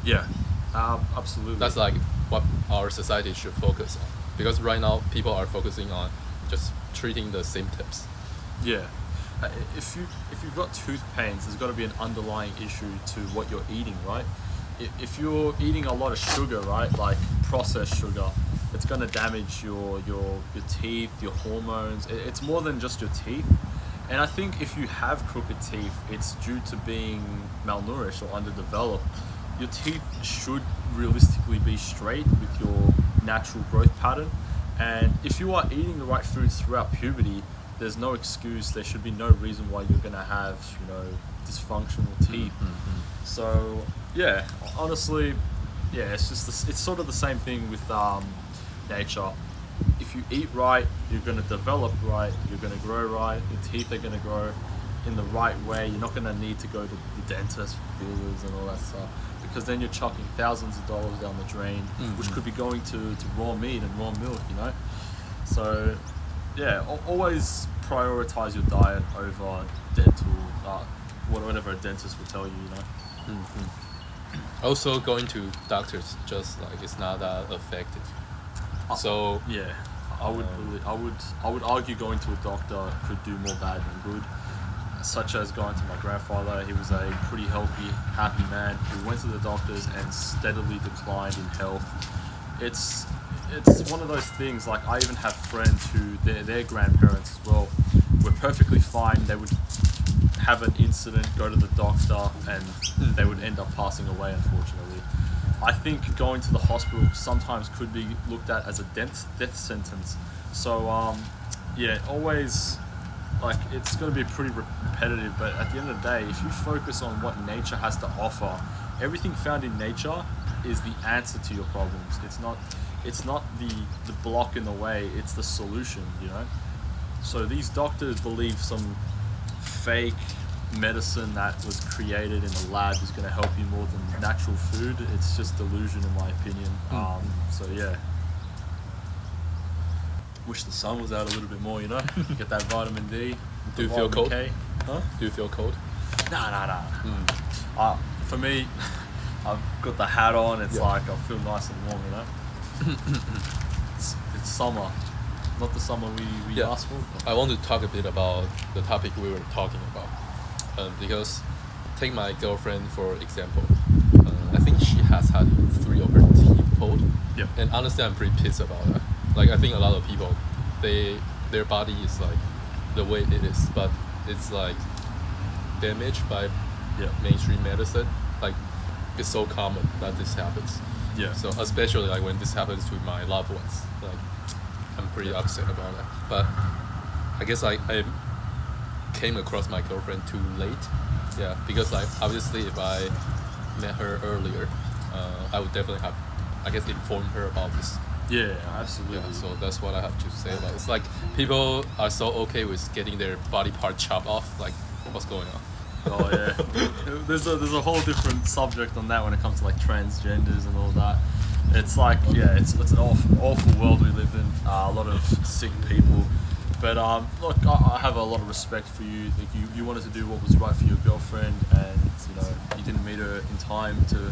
Yeah, absolutely. That's like what our society should focus on. Because right now, people are focusing on just treating the symptoms. Yeah. If you've got tooth pains, there's got to be an underlying issue to what you're eating, right? If you're eating a lot of sugar, right, like processed sugar, it's going to damage your teeth, your hormones. It's more than just your teeth. And I think if you have crooked teeth, it's due to being malnourished or underdeveloped. Your teeth should realistically be straight with your natural growth pattern. And if you are eating the right foods throughout puberty, there's no excuse. There should be no reason why you're going to have, you know, dysfunctional teeth. So yeah, honestly, yeah, it's sort of the same thing with nature. If you eat right, you're going to develop right, you're going to grow right, your teeth are going to grow in the right way. You're not going to need to go to the dentist for fillers and all that stuff, because then you're chucking thousands of dollars down the drain, which could be going to raw meat and raw milk, you know. So yeah, always prioritize your diet over dental, whatever a dentist will tell you, you know. Also, going to doctors just like it's not that effective. So yeah, I would argue going to a doctor could do more bad than good. Such as going to my grandfather. He was a pretty healthy, happy man who went to the doctors and steadily declined in health. It's one of those things. Like, I even have friends who their grandparents as well were perfectly fine. They would have an incident, go to the doctor, and they would end up passing away, unfortunately. I think going to the hospital sometimes could be looked at as a death sentence. So yeah, always, like, it's going to be pretty repetitive, but at the end of the day, if you focus on what nature has to offer, everything found in nature is the answer to your problems. It's not the block in the way, it's the solution, you know. So these doctors believe some fake medicine that was created in the lab is going to help you more than natural food. It's just delusion, in my opinion. So yeah, wish the sun was out a little bit more, you know. Get that vitamin D. do you feel cold? K. Huh? Do you feel cold? Nah. For me, I've got the hat on. It's like I feel nice and warm, you know. It's summer, not the summer we asked for. I want to talk a bit about the topic we were talking about, because take my girlfriend for example. I think she has had 3 of her teeth pulled. Yeah. And honestly, I'm pretty pissed about that. Like, I think a lot of people, their body is like the way it is, but it's like damaged by mainstream medicine. Like, it's so common that this happens. Yeah. So especially like when this happens to my loved ones, like I'm pretty upset about it. But I guess I came across my girlfriend too late. Yeah, because like obviously if I met her earlier, I would definitely have, I guess, informed her about this. Yeah, absolutely. Yeah, so that's what I have to say about it. It's like people are so okay with getting their body part chopped off. Like, what's going on? Oh yeah, there's a whole different subject on that when it comes to like transgenders and all that. It's like it's an awful world we live in. A lot of sick people, but look, I have a lot of respect for you. Like you wanted to do what was right for your girlfriend, and you didn't meet her in time to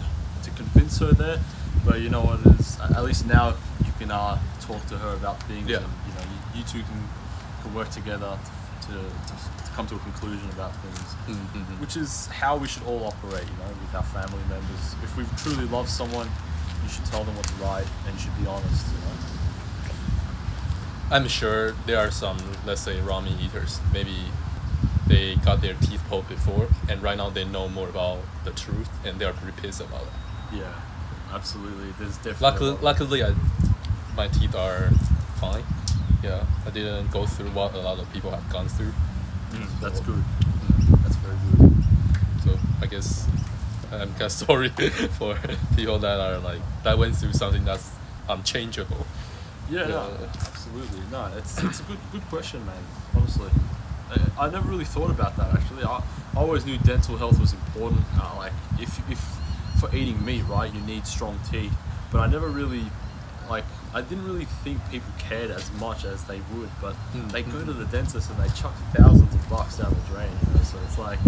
convince her there. But you know what it is. At least now you can talk to her about things. Yeah. And, you two can work together to come to a conclusion about things, which is how we should all operate, with our family members. If we truly love someone, you should tell them what's right and you should be honest, I'm sure there are some, let's say, ramen eaters. Maybe they got their teeth pulled before, and right now they know more about the truth, and they are pretty pissed about it. Yeah, absolutely. There's definitely Luckily, my teeth are fine. Yeah, I didn't go through what a lot of people have gone through. That's good. That's very good. So I guess I'm kind of sorry for people that went through something that's unchangeable. Yeah, no, absolutely. No, it's a good question, man. Honestly, I never really thought about that actually. I always knew dental health was important. Like if for eating meat, right, you need strong teeth. But I never really I didn't really think people cared as much as they would. But they go to the dentist and they chuck thousands of bucks down the drain. So it's like,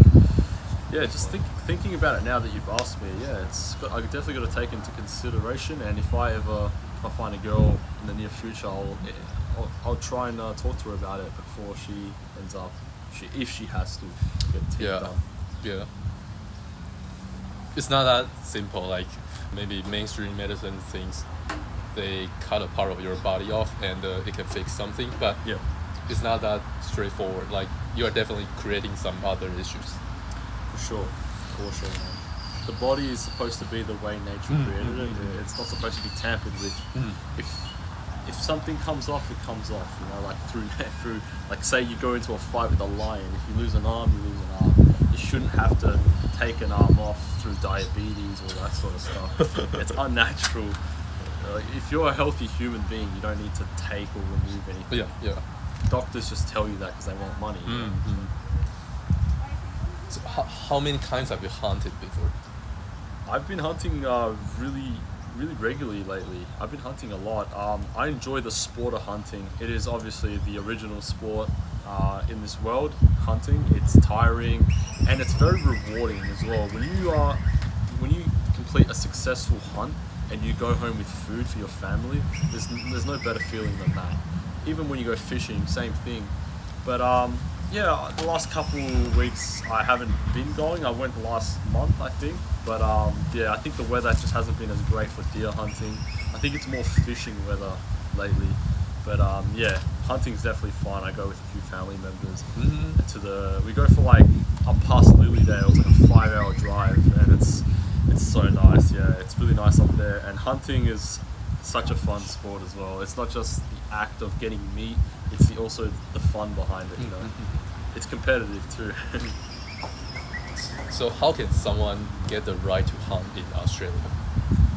yeah, just thinking about it now that you've asked me. Yeah, I definitely got to take into consideration. And if I find a girl in the near future, I'll try and talk to her about it before she ends up, if she has to get teeth done. Yeah. It's not that simple. Like maybe mainstream medicine thinks they cut a part of your body off and it can fix something, but Yeah. it's not that straightforward. Like you are definitely creating some other issues. For sure, man. The body is supposed to be the way nature created it. It's not supposed to be tampered with. If something comes off, it comes off. Like through like say you go into a fight with a lion. If you lose an arm, you lose an arm. You shouldn't have to take an arm off through diabetes or that sort of stuff. It's unnatural. If you're a healthy human being, you don't need to take or remove anything. Yeah. Doctors just tell you that because they want money. So how many times have you hunted before? I've been hunting really regularly lately. I've been hunting a lot. I enjoy the sport of hunting. It is obviously the original sport in this world, hunting. It's tiring and it's very rewarding as well. When you complete a successful hunt and you go home with food for your family, there's no better feeling than that. Even when you go fishing, same thing. But the last couple weeks I haven't been going. I went last month, I think. But I think the weather just hasn't been as great for deer hunting. I think it's more fishing weather lately. But hunting's definitely fun. I go with a few family members we go for like up past Lilydale. It's like a 5-hour drive, and it's so nice. Yeah, it's really nice up there. And hunting is such a fun sport as well. It's not just the act of getting meat; it's also the fun behind it. It's competitive too. So how can someone get the right to hunt in Australia?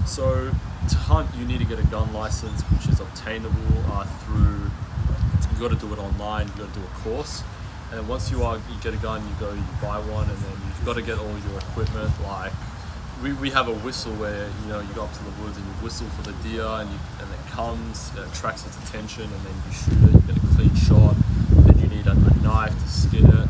So to hunt, you need to get a gun license, which is obtainable through. You got to do it online. You got to do a course, and then once you get a gun, you buy one, and then you've got to get all your equipment. Like we have a whistle where you go up to the woods and you whistle for the deer, and it comes, it attracts its attention, and then you shoot it. You get a clean shot. Then you need a knife to skin it.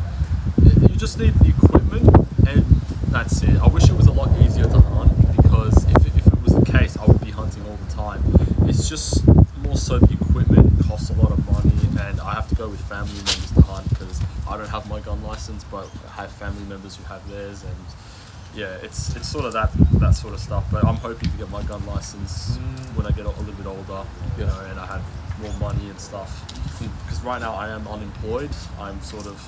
You just need the equipment, and that's it. I wish it was a lot easier to hunt, because if it was the case, I would be hunting all the time. It's just more so the equipment costs a lot of money, and I have to go with family members to hunt because I don't have my gun license, but I have family members who have theirs, and it's sort of that sort of stuff. But I'm hoping to get my gun license when I get a little bit older, and I have more money and stuff. Because right now I am unemployed. I'm sort of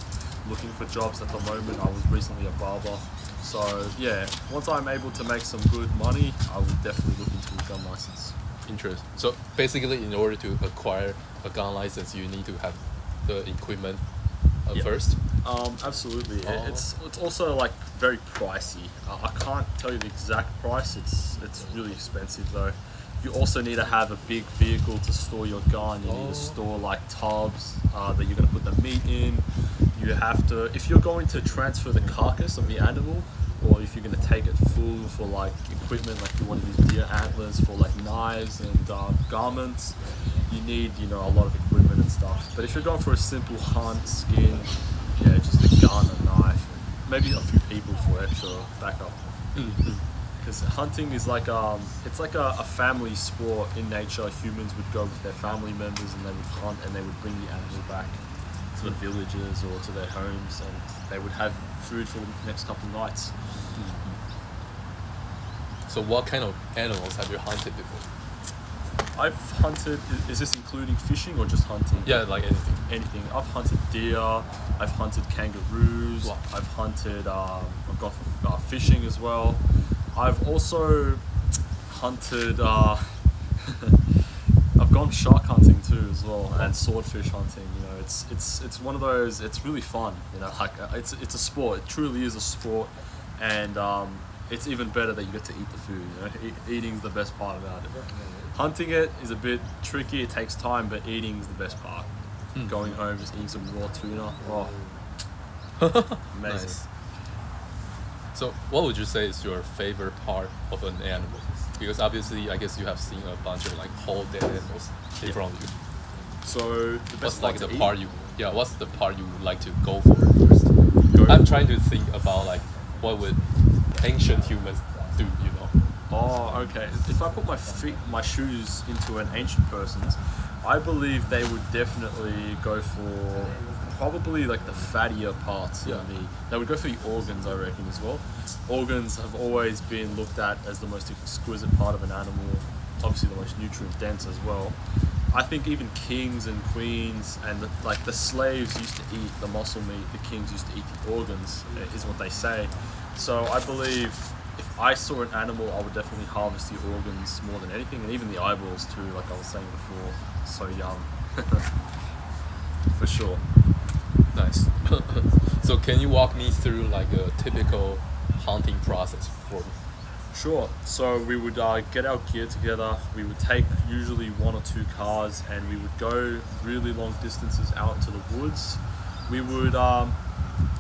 looking for jobs at the moment. I was recently a barber, So yeah, once I'm able to make some good money, I will definitely look into a gun license. Interesting. So basically, in order to acquire a gun license, you need to have the equipment Yeah. first. Absolutely. Oh. It's also like very pricey. I can't tell you the exact price. It's really expensive though. You also need to have a big vehicle to store your gun. You need to store like tubs that you're going to put the meat in. You have to, if you're going to transfer the carcass of the animal, or if you're going to take it full for like equipment, like you want to use deer antlers for like knives and garments, you need, you know, a lot of equipment and stuff. But if you're going for a simple hunt, skin, yeah, just a gun, a knife, and maybe a few people for extra backup. Because hunting is like it's like a family sport in nature. Humans would go with their family members and they would hunt and they would bring the animal back to the villages or to their homes, and they would have food for the next couple of nights. So what kind of animals have you hunted before? I've hunted. Is this including fishing or just hunting? Yeah, like anything. Anything. I've hunted deer. I've hunted kangaroos. Wow. I've hunted. I've gone for fishing as well. I've also hunted. I've gone shark hunting too as well, and swordfish hunting. You know, it's one of those. It's really fun. You know, like it's a sport. It truly is a sport, and it's even better that you get to eat the food. You know, eating's the best part about it. Hunting it is a bit tricky. It takes time, but eating is the best part. Going home, just eating some raw tuna. Oh, amazing. Nice. So what would you say is your favorite part of an animal? Because obviously, I guess you have seen a bunch of like whole dead animals in front of you. So the What's best like part the to part eat? what's the part you would like to go for first? I'm trying to think about like what would ancient humans do, you know? Oh, okay. If I put my shoes into an ancient person's, I believe they would definitely go for probably like the fattier parts of the. They would go for the organs, I reckon, as well. Organs have always been looked at as the most exquisite part of an animal, obviously the most nutrient dense as well. I think even kings and queens and the slaves used to eat the muscle meat, the kings used to eat the organs, is what they say. So I believe if I saw an animal, I would definitely harvest the organs more than anything, and even the eyeballs too, like I was saying before. So young. For sure. Nice. So can you walk me through like a typical hunting process for me? Sure. So we would get our gear together. We would take usually 1 or 2 cars, and we would go really long distances out into the woods. We would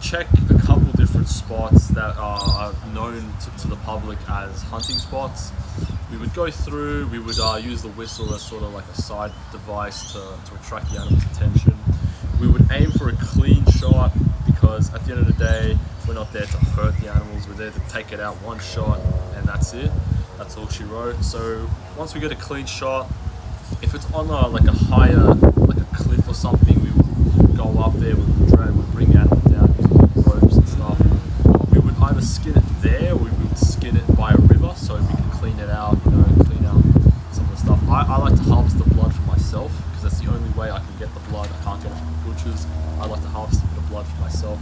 check a couple different spots that are known to the public as hunting spots. We would go through. We would use the whistle as sort of like a side device to attract the animal's attention. We would aim for a clean shot because at the end of the day, we're not there to hurt the animals. We're there to take it out one shot, and that's it. That's all she wrote. So once we get a clean shot, if it's on like a higher, like a cliff or something, we would go up there with the drone. We'd bring the animal down using ropes and stuff. We would either skin it there, or we would skin it by a river so we can clean it out. You know, clean out some of the stuff. I like to harvest the blood for myself because that's the only way I can get the blood. I can't get it from butchers. I like to harvest a bit of blood for myself.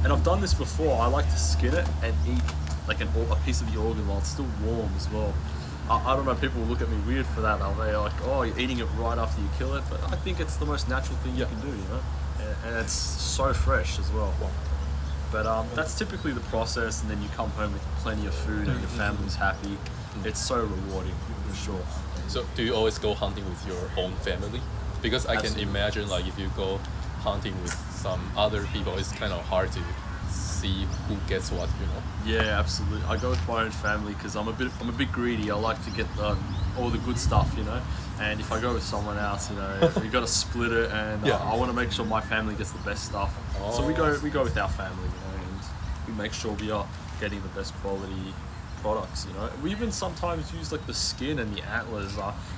And I've done this before. I like to skin it and eat like a piece of the organ while it's still warm as well. I don't know, people will look at me weird for that. They're like, oh, you're eating it right after you kill it. But I think it's the most natural thing you can do, you know? And it's so fresh as well. But that's typically the process, and then you come home with plenty of food and your family's happy. It's so rewarding, for sure. So do you always go hunting with your own family? Because I Absolutely. can imagine like if you go hunting with some other people, it's kind of hard to see who gets what, you know? Yeah, absolutely. I go with my own family because I'm a bit greedy. I like to get all the good stuff, you know. And if I go with someone else, you know, we got to split it, and I want to make sure my family gets the best stuff. So we go with our family, you know, and we make sure we are getting the best quality products, you know. We even sometimes use like the skin and the antlers.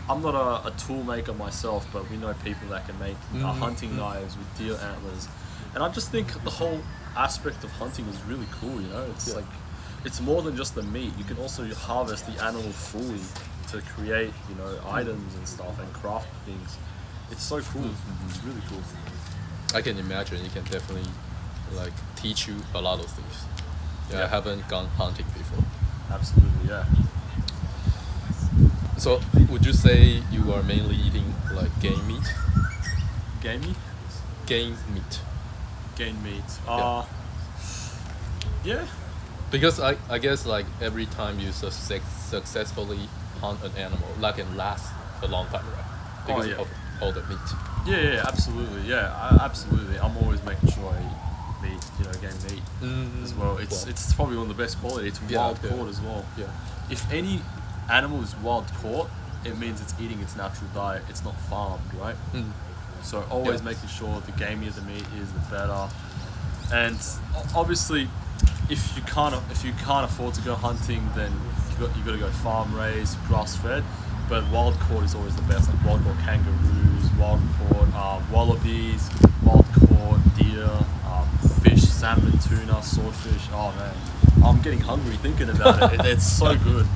I'm not a tool maker myself, but we know people that can make hunting knives with deer antlers. And I just think the whole aspect of hunting is really cool, you know. It's like, it's more than just the meat. You can also harvest the animal fully to create, you know, items and stuff and craft things. It's so cool. It's really cool. I can imagine it can definitely like teach you a lot of things. Yeah, I haven't gone hunting before. Absolutely, yeah. So, would you say you are mainly eating like game meat? Gamey? Game meat. Gain meat. Yeah. Yeah. Because I guess like every time you successfully hunt an animal, that can last a long time, right? Because yeah. of all the meat. Yeah, absolutely. Yeah, absolutely. I'm always making sure I eat meat, game meat as well. It's probably one of the best quality. It's wild caught as well. Yeah. If any animal is wild caught, it means it's eating its natural diet. It's not farmed, right? So always making sure the gamier the meat is, the better. And obviously, if you can't afford to go hunting, then you got to go farm raised, grass fed. But wild caught is always the best. Like wild caught kangaroos, wild caught wallabies, wild caught deer, fish, salmon, tuna, swordfish. Oh man, I'm getting hungry thinking about it. It's so good.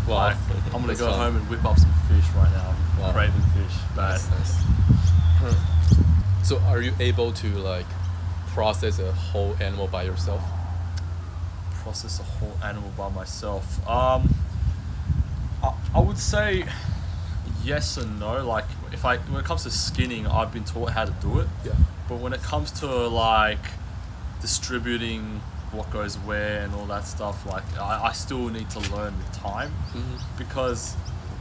Wow. Like, I'm gonna That's go fun. home and whip up some fish right now. I'm Wow. craving fish. Bad. Nice. So, are you able to like process a whole animal by yourself? Process a whole animal by myself. I would say yes and no. Like when it comes to skinning, I've been taught how to do it. Yeah. But when it comes to like distributing what goes where and all that stuff, like I still need to learn with time because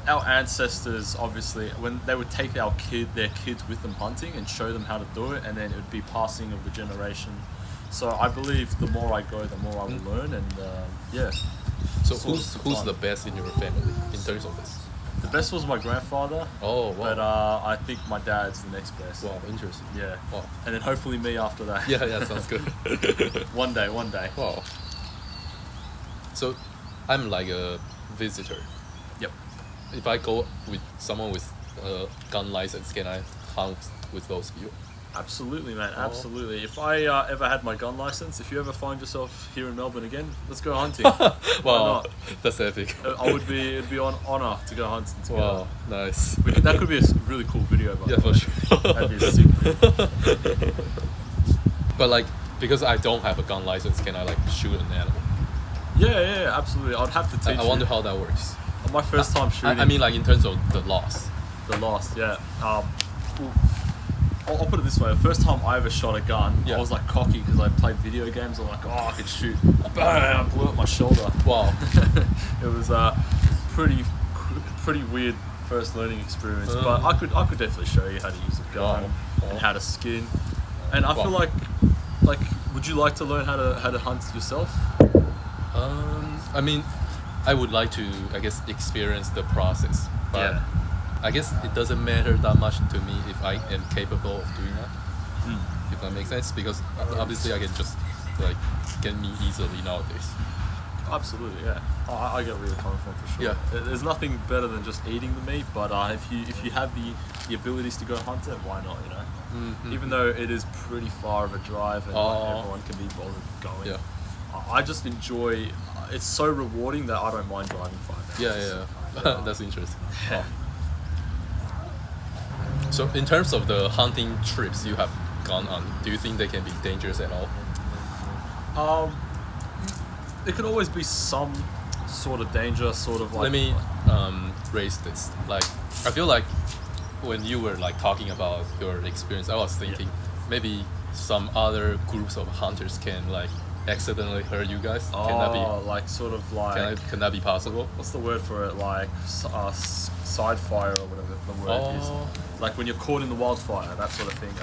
our ancestors obviously when they would take their kids with them hunting and show them how to do it, and then it would be passing of the generation. So I believe the more I go, the more I will learn, and yeah. So Sort who's of the fun. best in your family in terms of this? The best was my grandfather, Oh wow. but I think my dad's the next best. Wow, interesting. Yeah. Wow. And then hopefully me after that. Yeah, sounds good. One day. Wow. So, I'm like a visitor. Yep. If I go with someone with a gun license, can I hunt with those people? Absolutely, man. Oh. Absolutely. If I ever had my gun license, if you ever find yourself here in Melbourne again, let's go hunting. Wow, not? that's epic. It'd be an honor to go hunting together. Wow, nice. That could be a really cool video, by Yeah, the for way. sure. That'd be a sick video. But like, because I don't have a gun license, can I like shoot an animal? Yeah, absolutely. I'd have to teach I you. wonder how that works. On my first time shooting. I mean, like in terms of the loss. The last, yeah. I'll put it this way. The first time I ever shot a gun, Yeah. I was like cocky because I played video games. I'm like, I could shoot. Bam! I blew up my shoulder. Wow. It was a pretty weird first learning experience. But I could definitely show you how to use a gun Wow. and how to skin. And I feel Wow. like, would you like to learn how to hunt yourself? I mean, I would like to, I guess, experience the process. But Yeah. I guess it doesn't matter that much to me if I am capable of doing that. If that makes sense, because obviously I can just like get meat easily nowadays. Absolutely, yeah. I get where you're coming from for sure. Yeah. There's nothing better than just eating the meat, but if you have the abilities to go hunt it, why not? Even though it is pretty far of a drive and not everyone can be bothered going. Yeah. I just enjoy. It's so rewarding that I don't mind driving 5 hours. Yeah. That's interesting. Wow. So in terms of the hunting trips you have gone on, do you think they can be dangerous at all? There could always be some sort of danger, sort of like. Let me raise this. Like, I feel like when you were like talking about your experience, I was thinking maybe some other groups of hunters can like accidentally hurt you guys. Can that be? like sort of like. Can that be possible? What's the word for it? Like side fire or whatever the word is. Like when you're caught in the wildfire, that sort of thing.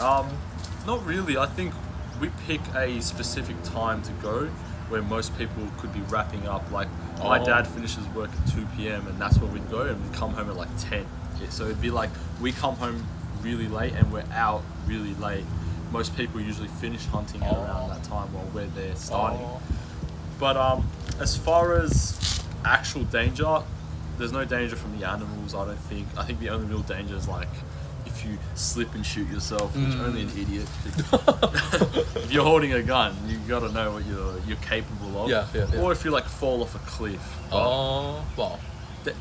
Not really. I think we pick a specific time to go where most people could be wrapping up. Like my dad finishes work at 2 p.m. and that's where we'd go, and we'd come home at like 10. Yeah, so it'd be like we come home really late and we're out really late. Most people usually finish hunting at around that time while we're there starting. But as far as actual danger, there's no danger from the animals, I don't think. I think the only real danger is like if you slip and shoot yourself, which only an idiot could. If you're holding a gun, you gotta know what you're capable of. Yeah. Or if you like fall off a cliff. But Wow.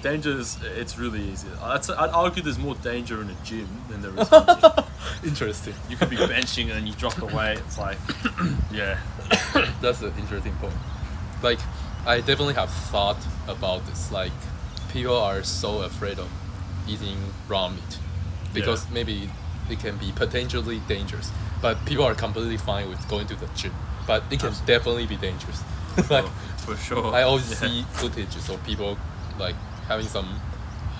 danger is, it's really easy. I'd argue there's more danger in a gym than there is hunting. Interesting. You could be benching and you drop the weight. It's like, yeah. That's an interesting point. Like, I definitely have thought about this. Like, people are so afraid of eating raw meat because Yeah. maybe it can be potentially dangerous. But people are completely fine with going to the gym. But it can Absolutely. definitely be dangerous. Like, For sure. I always Yeah. see footages of people like having some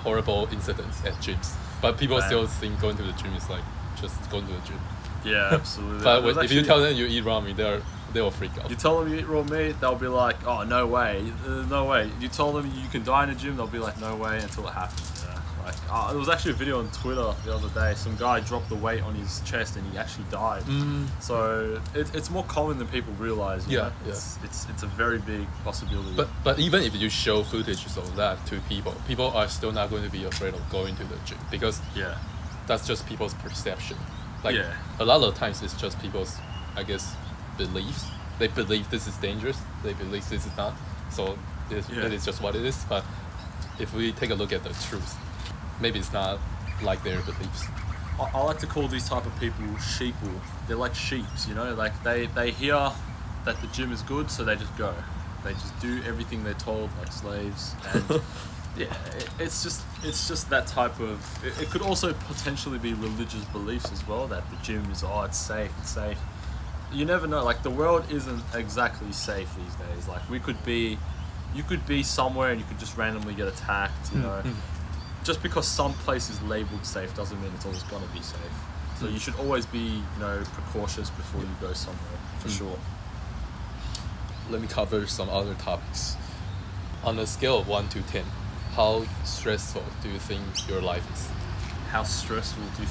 horrible incidents at gyms. But people Man. still think going to the gym is like just going to the gym. Yeah, absolutely. But There's if you actually- tell them you eat raw meat, they will freak out. You tell them you eat raw meat, they'll be like, "Oh, no way, no way." You tell them you can die in a gym, they'll be like, "No way," until it happens. Yeah. Like, there was actually a video on Twitter the other day. Some guy dropped the weight on his chest and he actually died. So it's more common than people realize. You Yeah, know? yeah. It's a very big possibility. But even if you show footages of that to people are still not going to be afraid of going to the gym because yeah, that's just people's perception. Like Yeah. a lot of times it's just people's, I guess, beliefs. They believe this is dangerous. They believe this is not. So it is just what it is. But if we take a look at the truth, maybe it's not like their beliefs. I like to call these type of people sheeple. They're like sheeps, you know. Like they hear that the gym is good, so they just go. They just do everything they're told, like slaves. And yeah, it's just that type of. It could also potentially be religious beliefs as well. That the gym is it's safe, it's safe. You never know. Like the world isn't exactly safe these days. Like you could be somewhere and you could just randomly get attacked. You know, just because some place is labeled safe doesn't mean it's always gonna be safe. So you should always be, precautious before you go somewhere, for sure. Let me cover some other topics. On a scale of 1 to 10, how stressful do you think your life is? How stressful do you?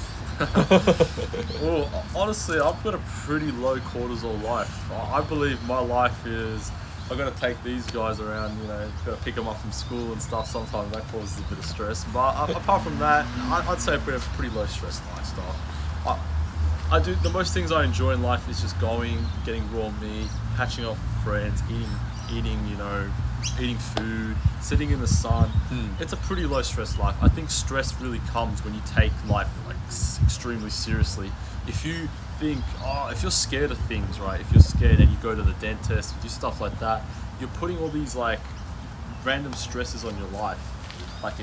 Well, honestly, I've got a pretty low cortisol life. I believe my life is. I've got to take these guys around, got to pick them up from school and stuff. Sometimes that causes a bit of stress. But apart from that, I'd say we have a pretty low stress lifestyle. I do the most things I enjoy in life is just going, getting raw meat, catching up with friends, eating food, sitting in the sun. It's a pretty low stress life. I think stress really comes when you take life like extremely seriously. If you think, if you're scared of things, right? If you're scared and you go to the dentist, you do stuff like that, you're putting all these like random stresses on your life. Like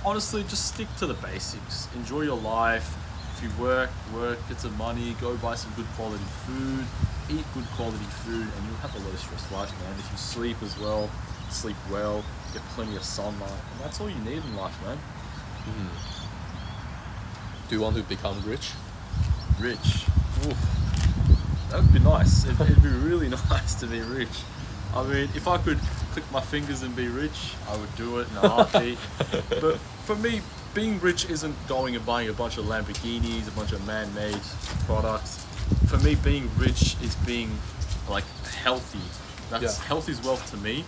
honestly, just stick to the basics. Enjoy your life. If you work, get some money, go buy some good quality food, eat good quality food, and you'll have a low stress life, man. If you sleep as well, sleep well, get plenty of sunlight, and that's all you need in life, man. Do you want to become rich? Rich. Oof. That would be nice. It'd be really nice to be rich. I mean, if I could click my fingers and be rich, I would do it in a heartbeat. But for me, being rich isn't going and buying a bunch of Lamborghinis, a bunch of man-made products. For me, being rich is being like healthy. Health is wealth to me.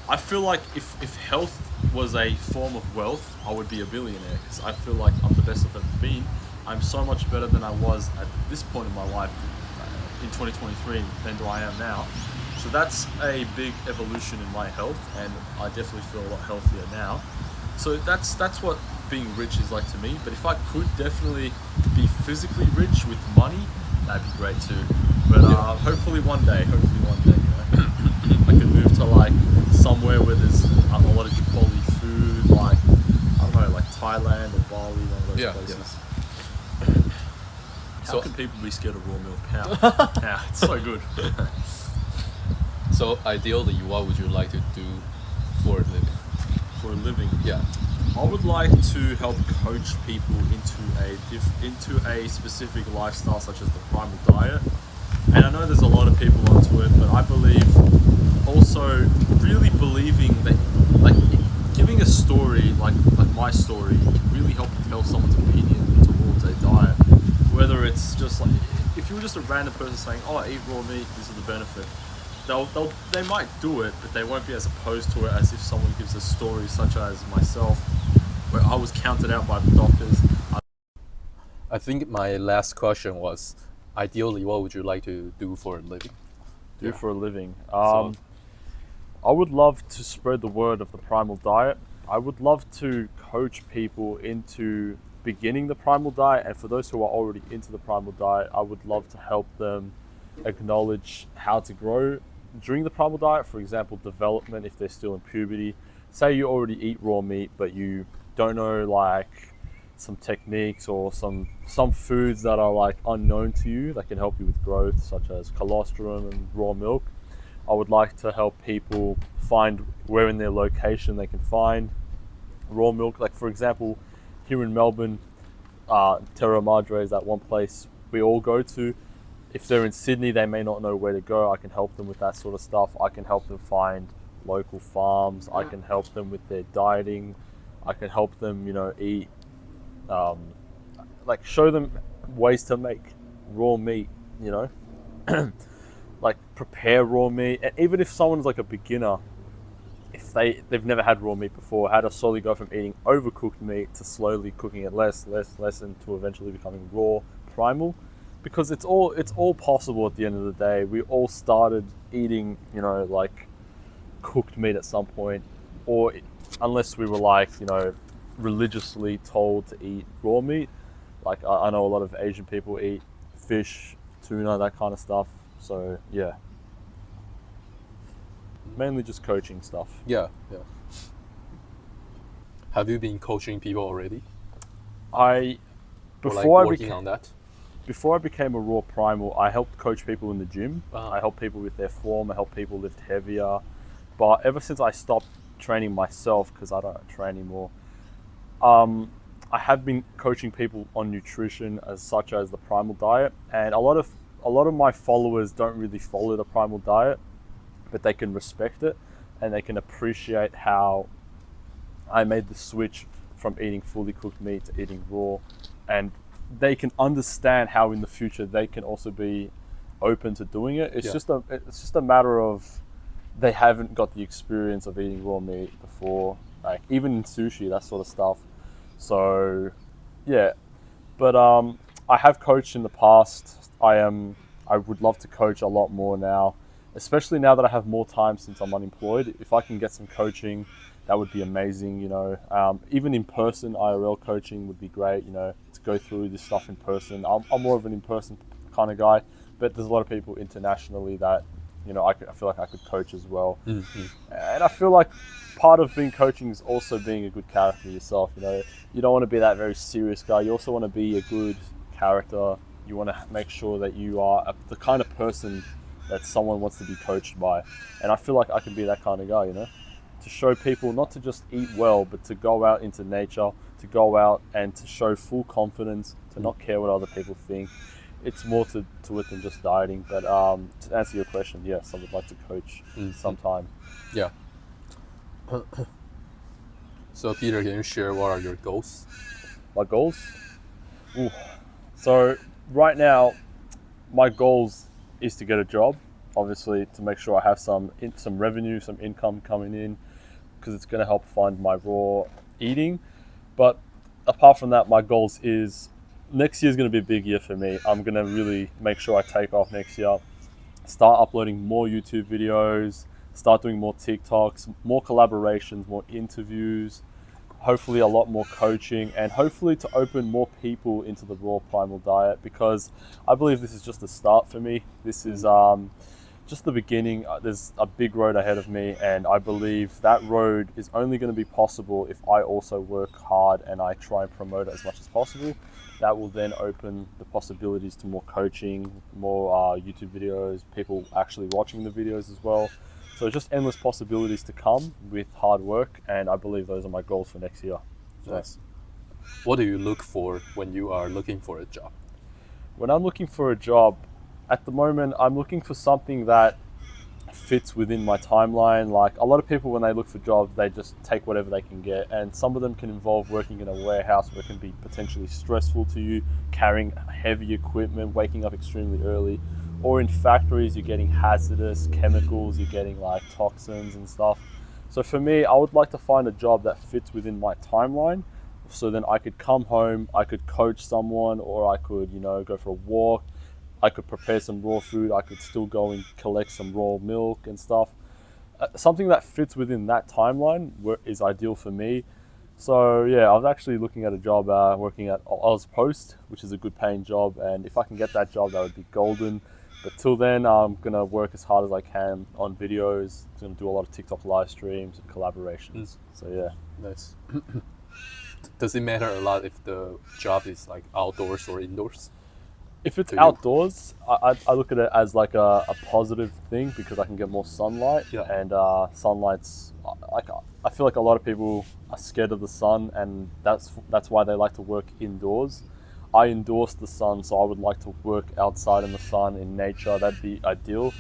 I feel like if health was a form of wealth, I would be a billionaire because I feel like I'm the best I've ever been. I'm so much better than I was at this point in my life in 2023 than do I am now. So that's a big evolution in my health, and I definitely feel a lot healthier now. So that's what being rich is like to me. But if I could definitely be physically rich with money, that'd be great too. But hopefully one day, I could move to like somewhere where there's a lot of good quality food, like I don't know, like Thailand or Bali, one of those places. How can people be scared of raw milk? How? It's so good. So ideally, what would you like to do for a living? For a living, Yeah. I would like to help coach people into a specific lifestyle, such as the primal diet. And I know there's a lot of people onto it, but I believe also really believing that, like, giving a story like my story can really help tell someone's opinion towards a diet. Whether it's just like, if you were just a random person saying, "Oh, eat raw meat. This is the benefit." They might do it, but they won't be as opposed to it as if someone gives a story such as myself, where I was counted out by the doctors. I think my last question was, ideally, what would you like to do for a living? Do for a living. So- I would love to spread the word of the primal diet. I would love to coach people into beginning the primal diet, and for those who are already into the primal diet, I would love to help them acknowledge how to grow during the primal diet, for example, development, if they're still in puberty. Say you already eat raw meat, but you don't know like some techniques or some foods that are like unknown to you that can help you with growth, such as colostrum and raw milk. I would like to help people find where in their location they can find raw milk. Like for example, here in Melbourne, Terra Madre is that one place we all go to. If they're in Sydney, they may not know where to go. I can help them with that sort of stuff. I can help them find local farms. I can help them with their dieting. I can help them, eat, like show them ways to make raw meat, like prepare raw meat. And even if someone's like a beginner, if they've never had raw meat before, how to slowly go from eating overcooked meat to slowly cooking it less, and to eventually becoming raw, primal. Because it's all possible at the end of the day. We all started eating, like cooked meat at some point, or unless we were like, religiously told to eat raw meat. Like I know a lot of Asian people eat fish, tuna, that kind of stuff. So yeah, mainly just coaching stuff. Yeah. Have you been coaching people already? Before working on that? Before I became a raw primal, I helped coach people in the gym. Uh-huh. I helped people with their form. I helped people lift heavier. But ever since I stopped training myself, because I don't train anymore, I have been coaching people on nutrition, such as the primal diet. And a lot of my followers don't really follow the primal diet, but they can respect it and they can appreciate how I made the switch from eating fully cooked meat to eating raw, and they can understand how in the future they can also be open to doing it. It's just a matter of they haven't got the experience of eating raw meat before, like even in sushi, that sort of stuff. So yeah, but I have coached in the past. I would love to coach a lot more now, especially now that I have more time since I'm unemployed. If I can get some coaching, that would be amazing. Even in person, IRL coaching would be great. To go through this stuff in person. I'm more of an in-person kind of guy, but there's a lot of people internationally that I feel like I could coach as well. Mm-hmm. And I feel like part of being coaching is also being a good character yourself. You don't want to be that very serious guy. You also want to be a good character. You want to make sure that you are the kind of person that someone wants to be coached by. And I feel like I can be that kind of guy, to show people not to just eat well, but to go out into nature, to go out and to show full confidence, to not care what other people think. It's more to it than just dieting. But to answer your question, yes, I would like to coach sometime. Yeah. So Peter, can you share what are your goals? My goals? Ooh. So right now, my goals is to get a job, obviously, to make sure I have some revenue, some income coming in, because it's going to help fund my raw eating. But apart from that, my goals is next year is going to be a big year for me. I'm going to really make sure I take off next year, start uploading more YouTube videos, start doing more TikToks, more collaborations, more interviews, hopefully a lot more coaching, and hopefully to open more people into the raw primal diet, because I believe this is just the start for me. This is just the beginning. There's a big road ahead of me, and I believe that road is only going to be possible if I also work hard and I try and promote it as much as possible. That will then open the possibilities to more coaching, more YouTube videos, people actually watching the videos as well. So just endless possibilities to come with hard work, and I believe those are my goals for next year. Nice. What do you look for when you are looking for a job? When I'm looking for a job, at the moment, I'm looking for something that fits within my timeline. Like a lot of people, when they look for jobs, they just take whatever they can get, and some of them can involve working in a warehouse where it can be potentially stressful to you, carrying heavy equipment, waking up extremely early, or in factories, you're getting hazardous chemicals, you're getting like toxins and stuff. So for me, I would like to find a job that fits within my timeline, so then I could come home, I could coach someone, or I could, go for a walk, I could prepare some raw food, I could still go and collect some raw milk and stuff. Something that fits within that timeline is ideal for me. So yeah, I was actually looking at a job working at Ozpost, which is a good paying job, and if I can get that job, that would be golden. But till then, I'm gonna work as hard as I can on videos. Gonna do a lot of TikTok live streams and collaborations. So yeah. Nice. Does it matter a lot if the job is like outdoors or indoors? If it's To you? outdoors, I look at it as like a positive thing because I can get more sunlight. Yeah. And sunlight's like I feel like a lot of people are scared of the sun, and that's why they like to work indoors. I endorse the sun, so I would like to work outside in the sun in nature. That'd be ideal.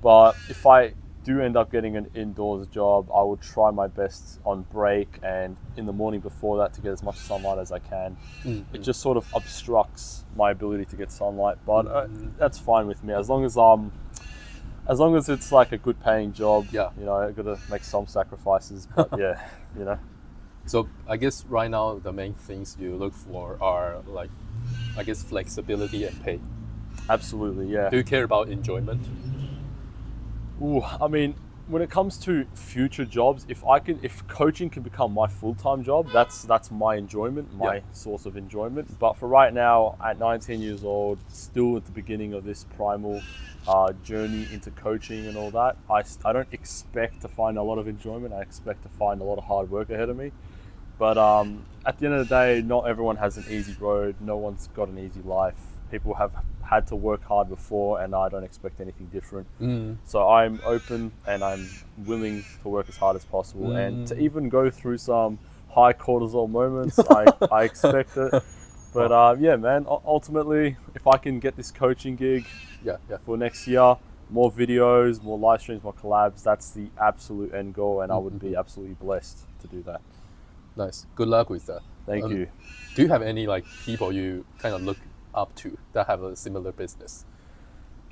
But if I do end up getting an indoors job, I will try my best on break and in the morning before that to get as much sunlight as I can. It just sort of obstructs my ability to get sunlight, but that's fine with me as long as it's like a good paying job. Yeah. You know, I've got to make some sacrifices, but yeah, you know. So I guess right now the main things you look for are like, I guess, flexibility and pay. Absolutely, yeah. Do you care about enjoyment? Ooh, I mean, when it comes to future jobs, if coaching can become my full-time job, that's my enjoyment, my source of enjoyment. But for right now, at 19 years old, still at the beginning of this primal journey into coaching and all that, I don't expect to find a lot of enjoyment. I expect to find a lot of hard work ahead of me. But at the end of the day, not everyone has an easy road. No one's got an easy life. People have had to work hard before, and I don't expect anything different. So I'm open and I'm willing to work as hard as possible, and to even go through some high cortisol moments. I expect it. But yeah, man, ultimately, if I can get this coaching gig for next year, more videos, more live streams, more collabs, that's the absolute end goal, and I would be absolutely blessed to do that. Nice. Good luck with that. Thank you. Do you have any like people you kind of look up to that have a similar business?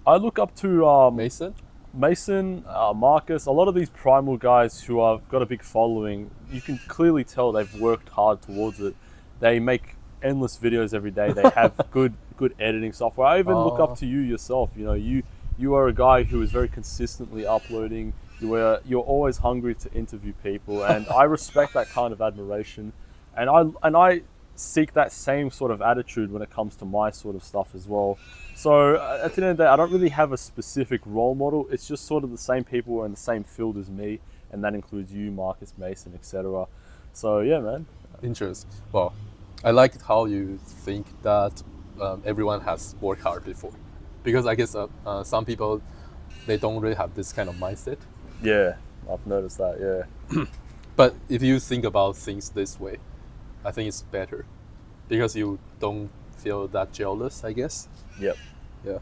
I look up to Mason? Marcus, a lot of these primal guys who have got a big following. You can clearly tell they've worked hard towards it. They make endless videos every day. They have good editing software. I even look up to you yourself. You know, you are a guy who is very consistently uploading. You're always hungry to interview people, and I respect that kind of admiration. And I seek that same sort of attitude when it comes to my sort of stuff as well. So at the end of the day, I don't really have a specific role model. It's just sort of the same people in the same field as me, and that includes you, Marcus, Mason, etc. So yeah, man. Interesting. Well, I like how you think that everyone has worked hard before, because I guess some people, they don't really have this kind of mindset. Yeah, I've noticed that, yeah. But if you think about things this way, I think it's better because you don't feel that jealous, I guess. Yep, Yeah.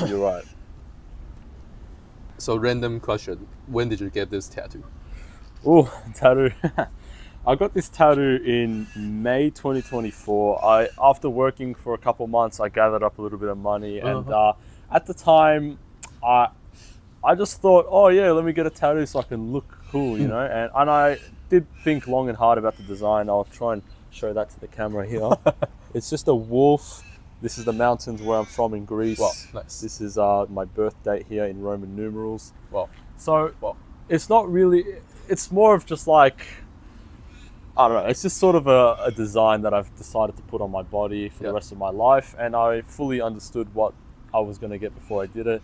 you're right. So random question, when did you get this tattoo? Oh, tattoo. I got this tattoo in May 2024. After working for a couple months, I gathered up a little bit of money, and at the time, I just thought, oh yeah, let me get a tattoo so I can look cool, you know. And I did think long and hard about the design. I'll try and show that to the camera here. It's just a wolf. This is the mountains where I'm from in Greece. Wow, nice. This is my birth date here in Roman numerals. Wow. So it's not really. It's more of just like, I don't know. It's just sort of a design that I've decided to put on my body for the rest of my life, and I fully understood what I was going to get before I did it.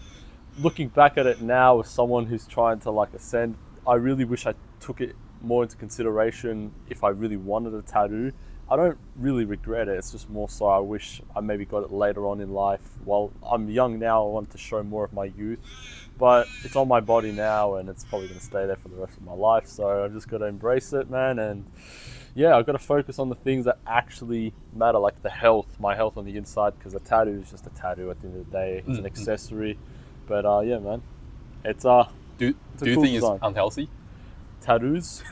Looking back at it now as someone who's trying to like ascend, I really wish I took it more into consideration if I really wanted a tattoo. I don't really regret it. It's just more so I wish I maybe got it later on in life. While I'm young now, I want to show more of my youth, but it's on my body now and it's probably going to stay there for the rest of my life. So I've just got to embrace it, man. And yeah, I've got to focus on the things that actually matter, like my health on the inside, because a tattoo is just a tattoo at the end of the day. It's an accessory. But yeah, man, it's Do you cool think design. it's unhealthy? Tattoos.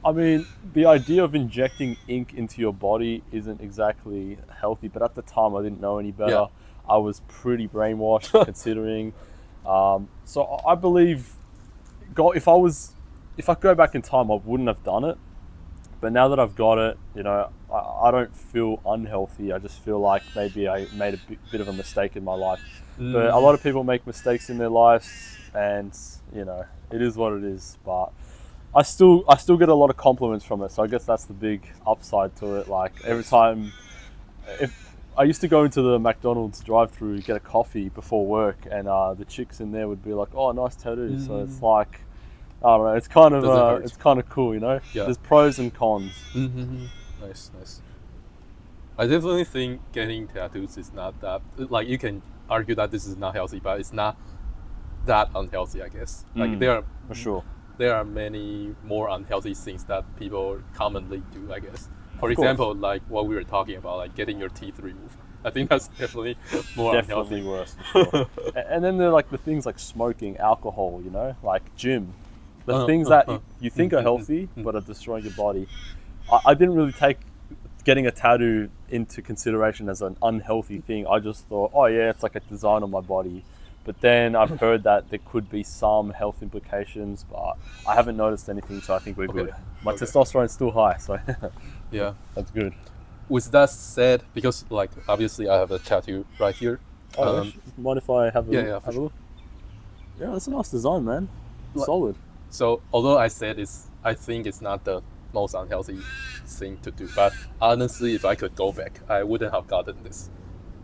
I mean, the idea of injecting ink into your body isn't exactly healthy, but at the time I didn't know any better. Yeah. I was pretty brainwashed considering. So I believe, if I could go back in time, I wouldn't have done it. But now that I've got it, you know, I don't feel unhealthy. I just feel like maybe I made a bit of a mistake in my life. But a lot of people make mistakes in their lives, and you know, it is what it is. But I still get a lot of compliments from it, so I guess that's the big upside to it. Like every time, I used to go into the McDonald's drive-through, get a coffee before work, and the chicks in there would be like, "Oh, nice tattoo." So it's like, I don't know. It's kind Doesn't of hurt. it's kind of cool, you know. Yeah. There's pros and cons. Nice, nice. I definitely think getting tattoos is not that, like, you can argue that this is not healthy, but it's not that unhealthy, I guess. Like For sure. there are many more unhealthy things that people commonly do, I guess. For Of course. example, like what we were talking about, like getting your teeth removed. I think that's definitely more Definitely unhealthy. worse. For sure. And then there are like the things like smoking, alcohol, you know, like gym. The things that you think are healthy but are destroying your body. I didn't really take getting a tattoo into consideration as an unhealthy thing. I just thought, oh yeah, it's like a design on my body. But then I've heard that there could be some health implications, but I haven't noticed anything, so I think we're good. My Okay. testosterone's still high, so Yeah. that's good. With that said, because like obviously I have a tattoo right here. Mind if I have a yeah, look? yeah, for Have a look? Yeah, that's a nice design, man. Like- Solid. So although I said I think it's not the most unhealthy thing to do, but honestly, if I could go back, I wouldn't have gotten this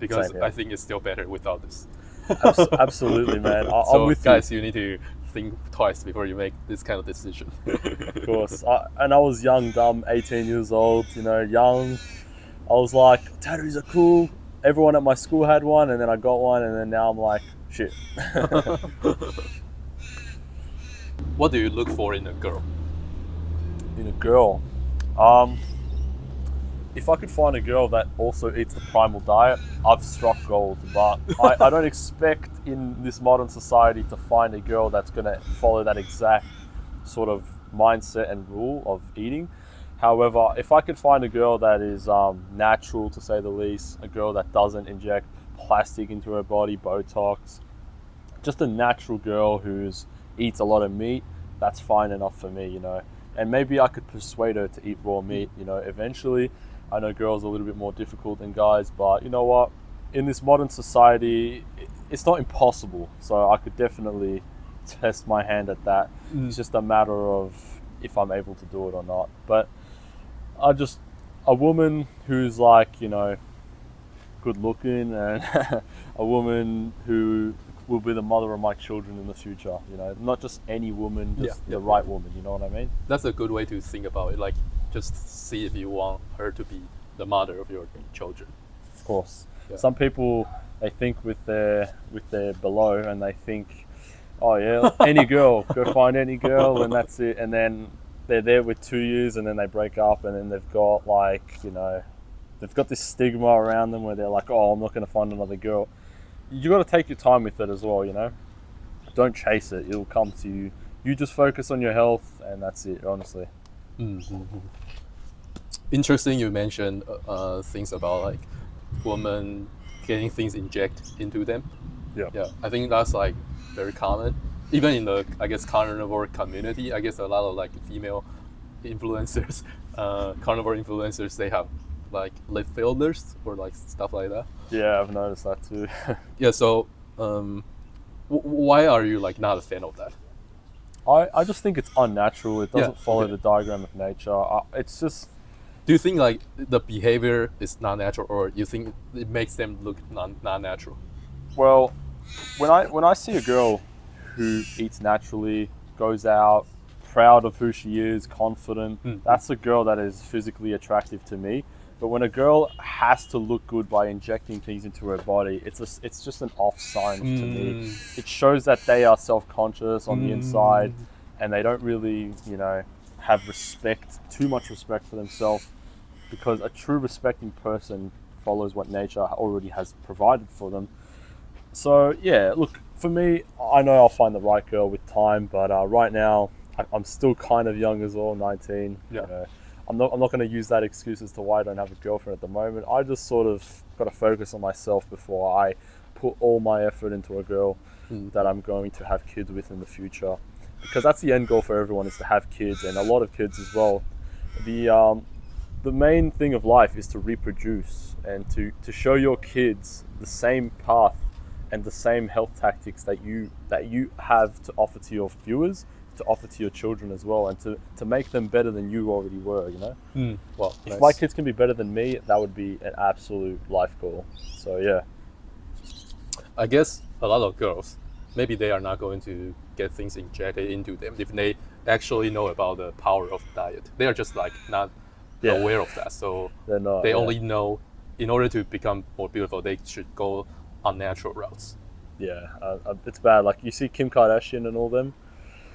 because Same here. I think it's still better without this. Absolutely, man. So I'm with guys, you need to think twice before you make this kind of decision. you, of course. And I was young, dumb, 18 years old, you know, young. I was like, tattoos are cool. Everyone at my school had one, and then I got one, and then now I'm like, shit. What do you look for in a girl? In a girl, if I could find a girl that also eats the primal diet, I've struck gold. But I don't expect in this modern society to find a girl that's going to follow that exact sort of mindset and rule of eating. However, if I could find a girl that is natural, to say the least, a girl that doesn't inject plastic into her body, Botox, just a natural girl who's eats a lot of meat, that's fine enough for me, you know. And maybe I could persuade her to eat raw meat, you know, eventually. I know girls are a little bit more difficult than guys, but you know what? In this modern society, it's not impossible. So I could definitely test my hand at that. It's just a matter of if I'm able to do it or not. But a woman who's like, you know, good looking, and a woman who will be the mother of my children in the future, you know, not just any woman, just the right woman, you know what I mean? That's a good way to think about it. Like, just see if you want her to be the mother of your children. Of course. Yeah. Some people, they think with their below, and they think, oh yeah, any girl, go find any girl, and that's it. And then they're there with 2 years, and then they break up, and then they've got like, you know, they've got this stigma around them where they're like, oh, I'm not going to find another girl. You got to take your time with it as well, you know. Don't chase it; it'll come to you. You just focus on your health, and that's it. Honestly. Interesting. You mentioned things about like women getting things injected into them. Yeah, I think that's like very common, even in the, I guess, carnivore community. I guess a lot of like female influencers, carnivore influencers, they have like lip fillers or like stuff like that. Yeah, I've noticed that too. Yeah. So, why are you like not a fan of that? I just think it's unnatural. It doesn't Yeah, follow okay. the diagram of nature. It's just, Do you think like the behavior is not natural, or you think it makes them look not natural? well, when I see a girl who eats naturally, goes out, proud of who she is, confident, that's a girl that is physically attractive to me. But when a girl has to look good by injecting things into her body, it's just an off sign to me. It shows that they are self-conscious on the inside, and they don't really, you know, have too much respect for themselves, because a true respecting person follows what nature already has provided for them. So yeah, look, for me, I know I'll find the right girl with time, but right now I'm still kind of young as well, 19. Yeah. You know, I'm not going to use that excuse as to why I don't have a girlfriend at the moment. I just sort of got to focus on myself before I put all my effort into a girl that I'm going to have kids with in the future, because that's the end goal for everyone, is to have kids, and a lot of kids as well. The main thing of life is to reproduce and to show your kids the same path and the same health tactics that you have to offer to your viewers, to offer to your children as well, and to make them better than you already were, you know? Well, If nice. my kids can be better than me, that would be an absolute life goal. So yeah. I guess a lot of girls, maybe they are not going to get things injected into them if they actually know about the power of diet. They are just like not Yeah. aware of that. So They're not, they yeah. only know in order to become more beautiful, they should go on natural routes. Yeah, it's bad. Like you see Kim Kardashian and all them.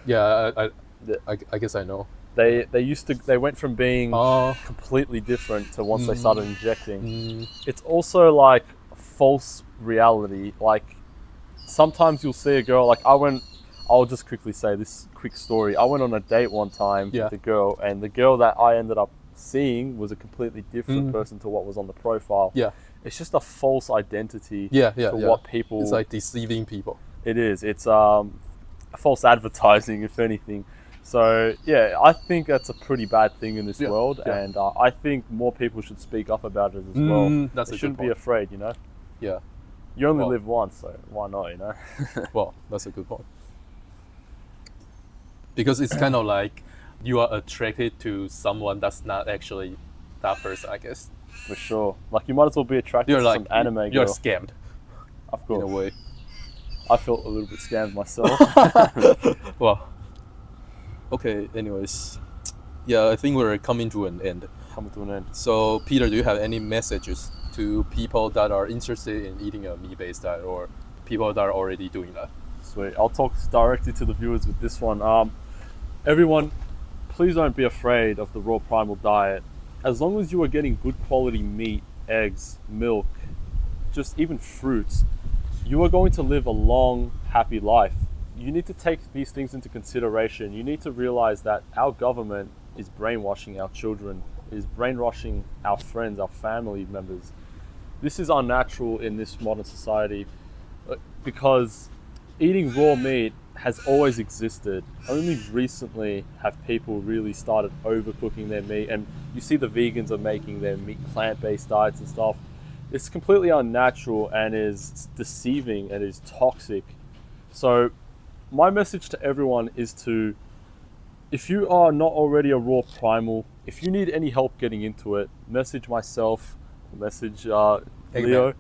Yeah, The- I guess I know. They went from being Oh, completely different to once they started injecting. mm, It's also like false reality. Like sometimes you'll see a girl, like I'll just quickly say this quick story. I went on a date one time Yeah. with a girl, and the girl that I ended up seeing was a completely different Mm. person to what was on the profile. yeah, It's just a false identity yeah. to what people... It's like deceiving people. It is. It's false advertising, if anything. So yeah, I think that's a pretty bad thing in this Yeah, world, yeah. and I think more people should speak up about it as well. That's They a shouldn't good be point. afraid, you know. Yeah. You only Well- live once, so why not, you know? Well, that's a good point. Because it's kind of like you are attracted to someone that's not actually that person, I guess. For sure. Like you might as well be attracted You're to like some anime you're girl. scammed Of in a course. way. I felt a little bit scammed myself. Well, okay. Anyways, yeah, I think we're coming to an end. Coming to an end. So, Peter, do you have any messages to people that are interested in eating a meat-based diet, or people that are already doing that? Sweet. I'll talk directly to the viewers with this one. Everyone, please don't be afraid of the raw primal diet. As long as you are getting good quality meat, eggs, milk, just even fruits, you are going to live a long, happy life. You need to take these things into consideration. You need to realize that our government is brainwashing our children, is brainwashing our friends, our family members. This is unnatural in this modern society because eating raw meat has always existed. Only recently have people really started overcooking their meat, and you see the vegans are making their meat plant-based diets and stuff. It's completely unnatural and is deceiving and is toxic. So my message to everyone is to, if you are not already a raw primal, if you need any help getting into it, message myself, message Leo.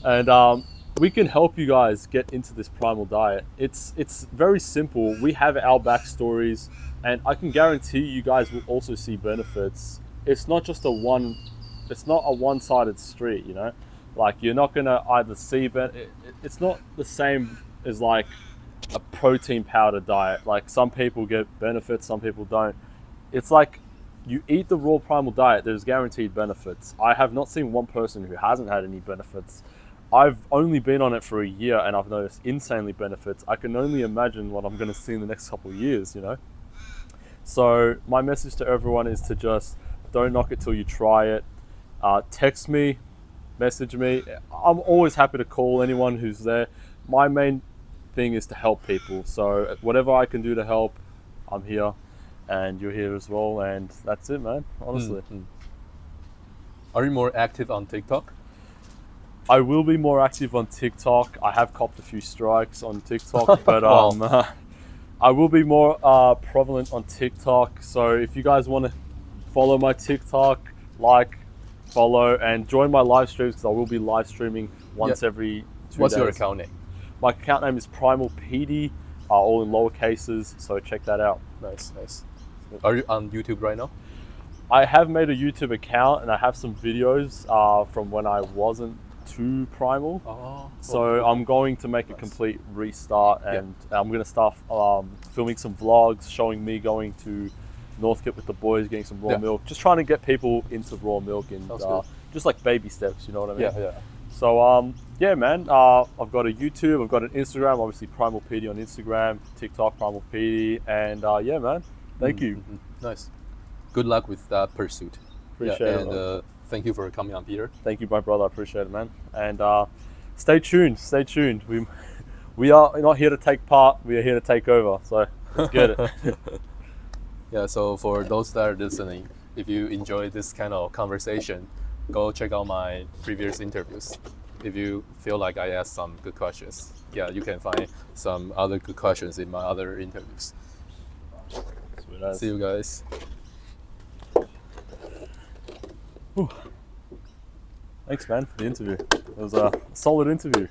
And we can help you guys get into this primal diet. It's very simple. We have our backstories, and I can guarantee you guys will also see benefits. It's not just a one-sided street, you know. Like you're not gonna either see it's not the same as like a protein powder diet. Like some people get benefits, some people don't. It's like you eat the raw primal diet, there's guaranteed benefits. I have not seen one person who hasn't had any benefits. I've only been on it for a year and I've noticed insanely benefits. I can only imagine what I'm going to see in the next couple of years, you know? So my message to everyone is to just don't knock it till you try it. Text me, message me. I'm always happy to call anyone who's there. My main thing is to help people. So whatever I can do to help, I'm here. And you're here as well. And that's it, man, honestly. Are you more active on TikTok? I will be more active on TikTok. I have copped a few strikes on TikTok, but I will be more prevalent on TikTok. So if you guys want to follow my TikTok, follow, and join my live streams, because I will be live streaming once every 2 days. What's your account name? My account name is Primal PD, all in lower cases. So check that out. Nice. Are you on YouTube right now? I have made a YouTube account, and I have some videos from when I wasn't too primal. So I'm going to make a complete restart, and I'm going to start filming some vlogs showing me going to Northcote with the boys, getting some raw milk, just trying to get people into raw milk, and just like baby steps, you know what I mean? Yeah. So yeah, man, I've got a YouTube, I've got an Instagram, obviously Primal PD on Instagram, TikTok Primal PD, and yeah, man, thank you. Nice. Good luck with that pursuit. Appreciate it. And thank you for coming on, Peter. Thank you, my brother. I appreciate it, man. And stay tuned. We are not here to take part. We are here to take over. So let's get it. Yeah, so for those that are listening, if you enjoy this kind of conversation, go check out my previous interviews. if you feel like I asked some good questions, yeah, you can find some other good questions in my other interviews. Sweet as. See you guys. Thanks, man, for the interview. It was a solid interview.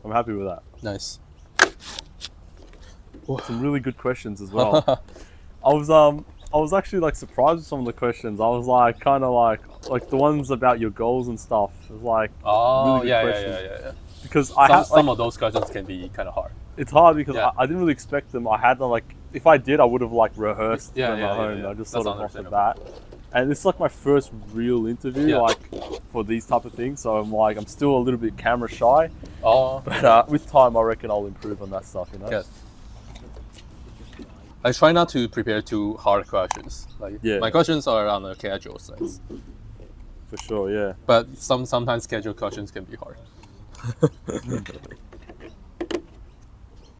I'm happy with that. Nice. Some really good questions as well. I was actually like surprised with some of the questions. I was like kind of like the ones about your goals and stuff. It was like Oh, really good questions. yeah. Because I had Some of those questions can be kind of hard. it's hard because Yeah. I didn't really expect them. I had to like if I did I would have like rehearsed Yeah, them yeah, at yeah, home. yeah. I just That's sort of off the understandable. bat. And it's like my first real interview Yeah. like for these type of things. So I'm still a little bit camera shy. Oh, But with time I reckon I'll improve on that stuff, you know? yeah. I try not to prepare too hard questions. Like Yeah. my questions are on the casual side, For sure, yeah. but sometimes casual questions can be hard.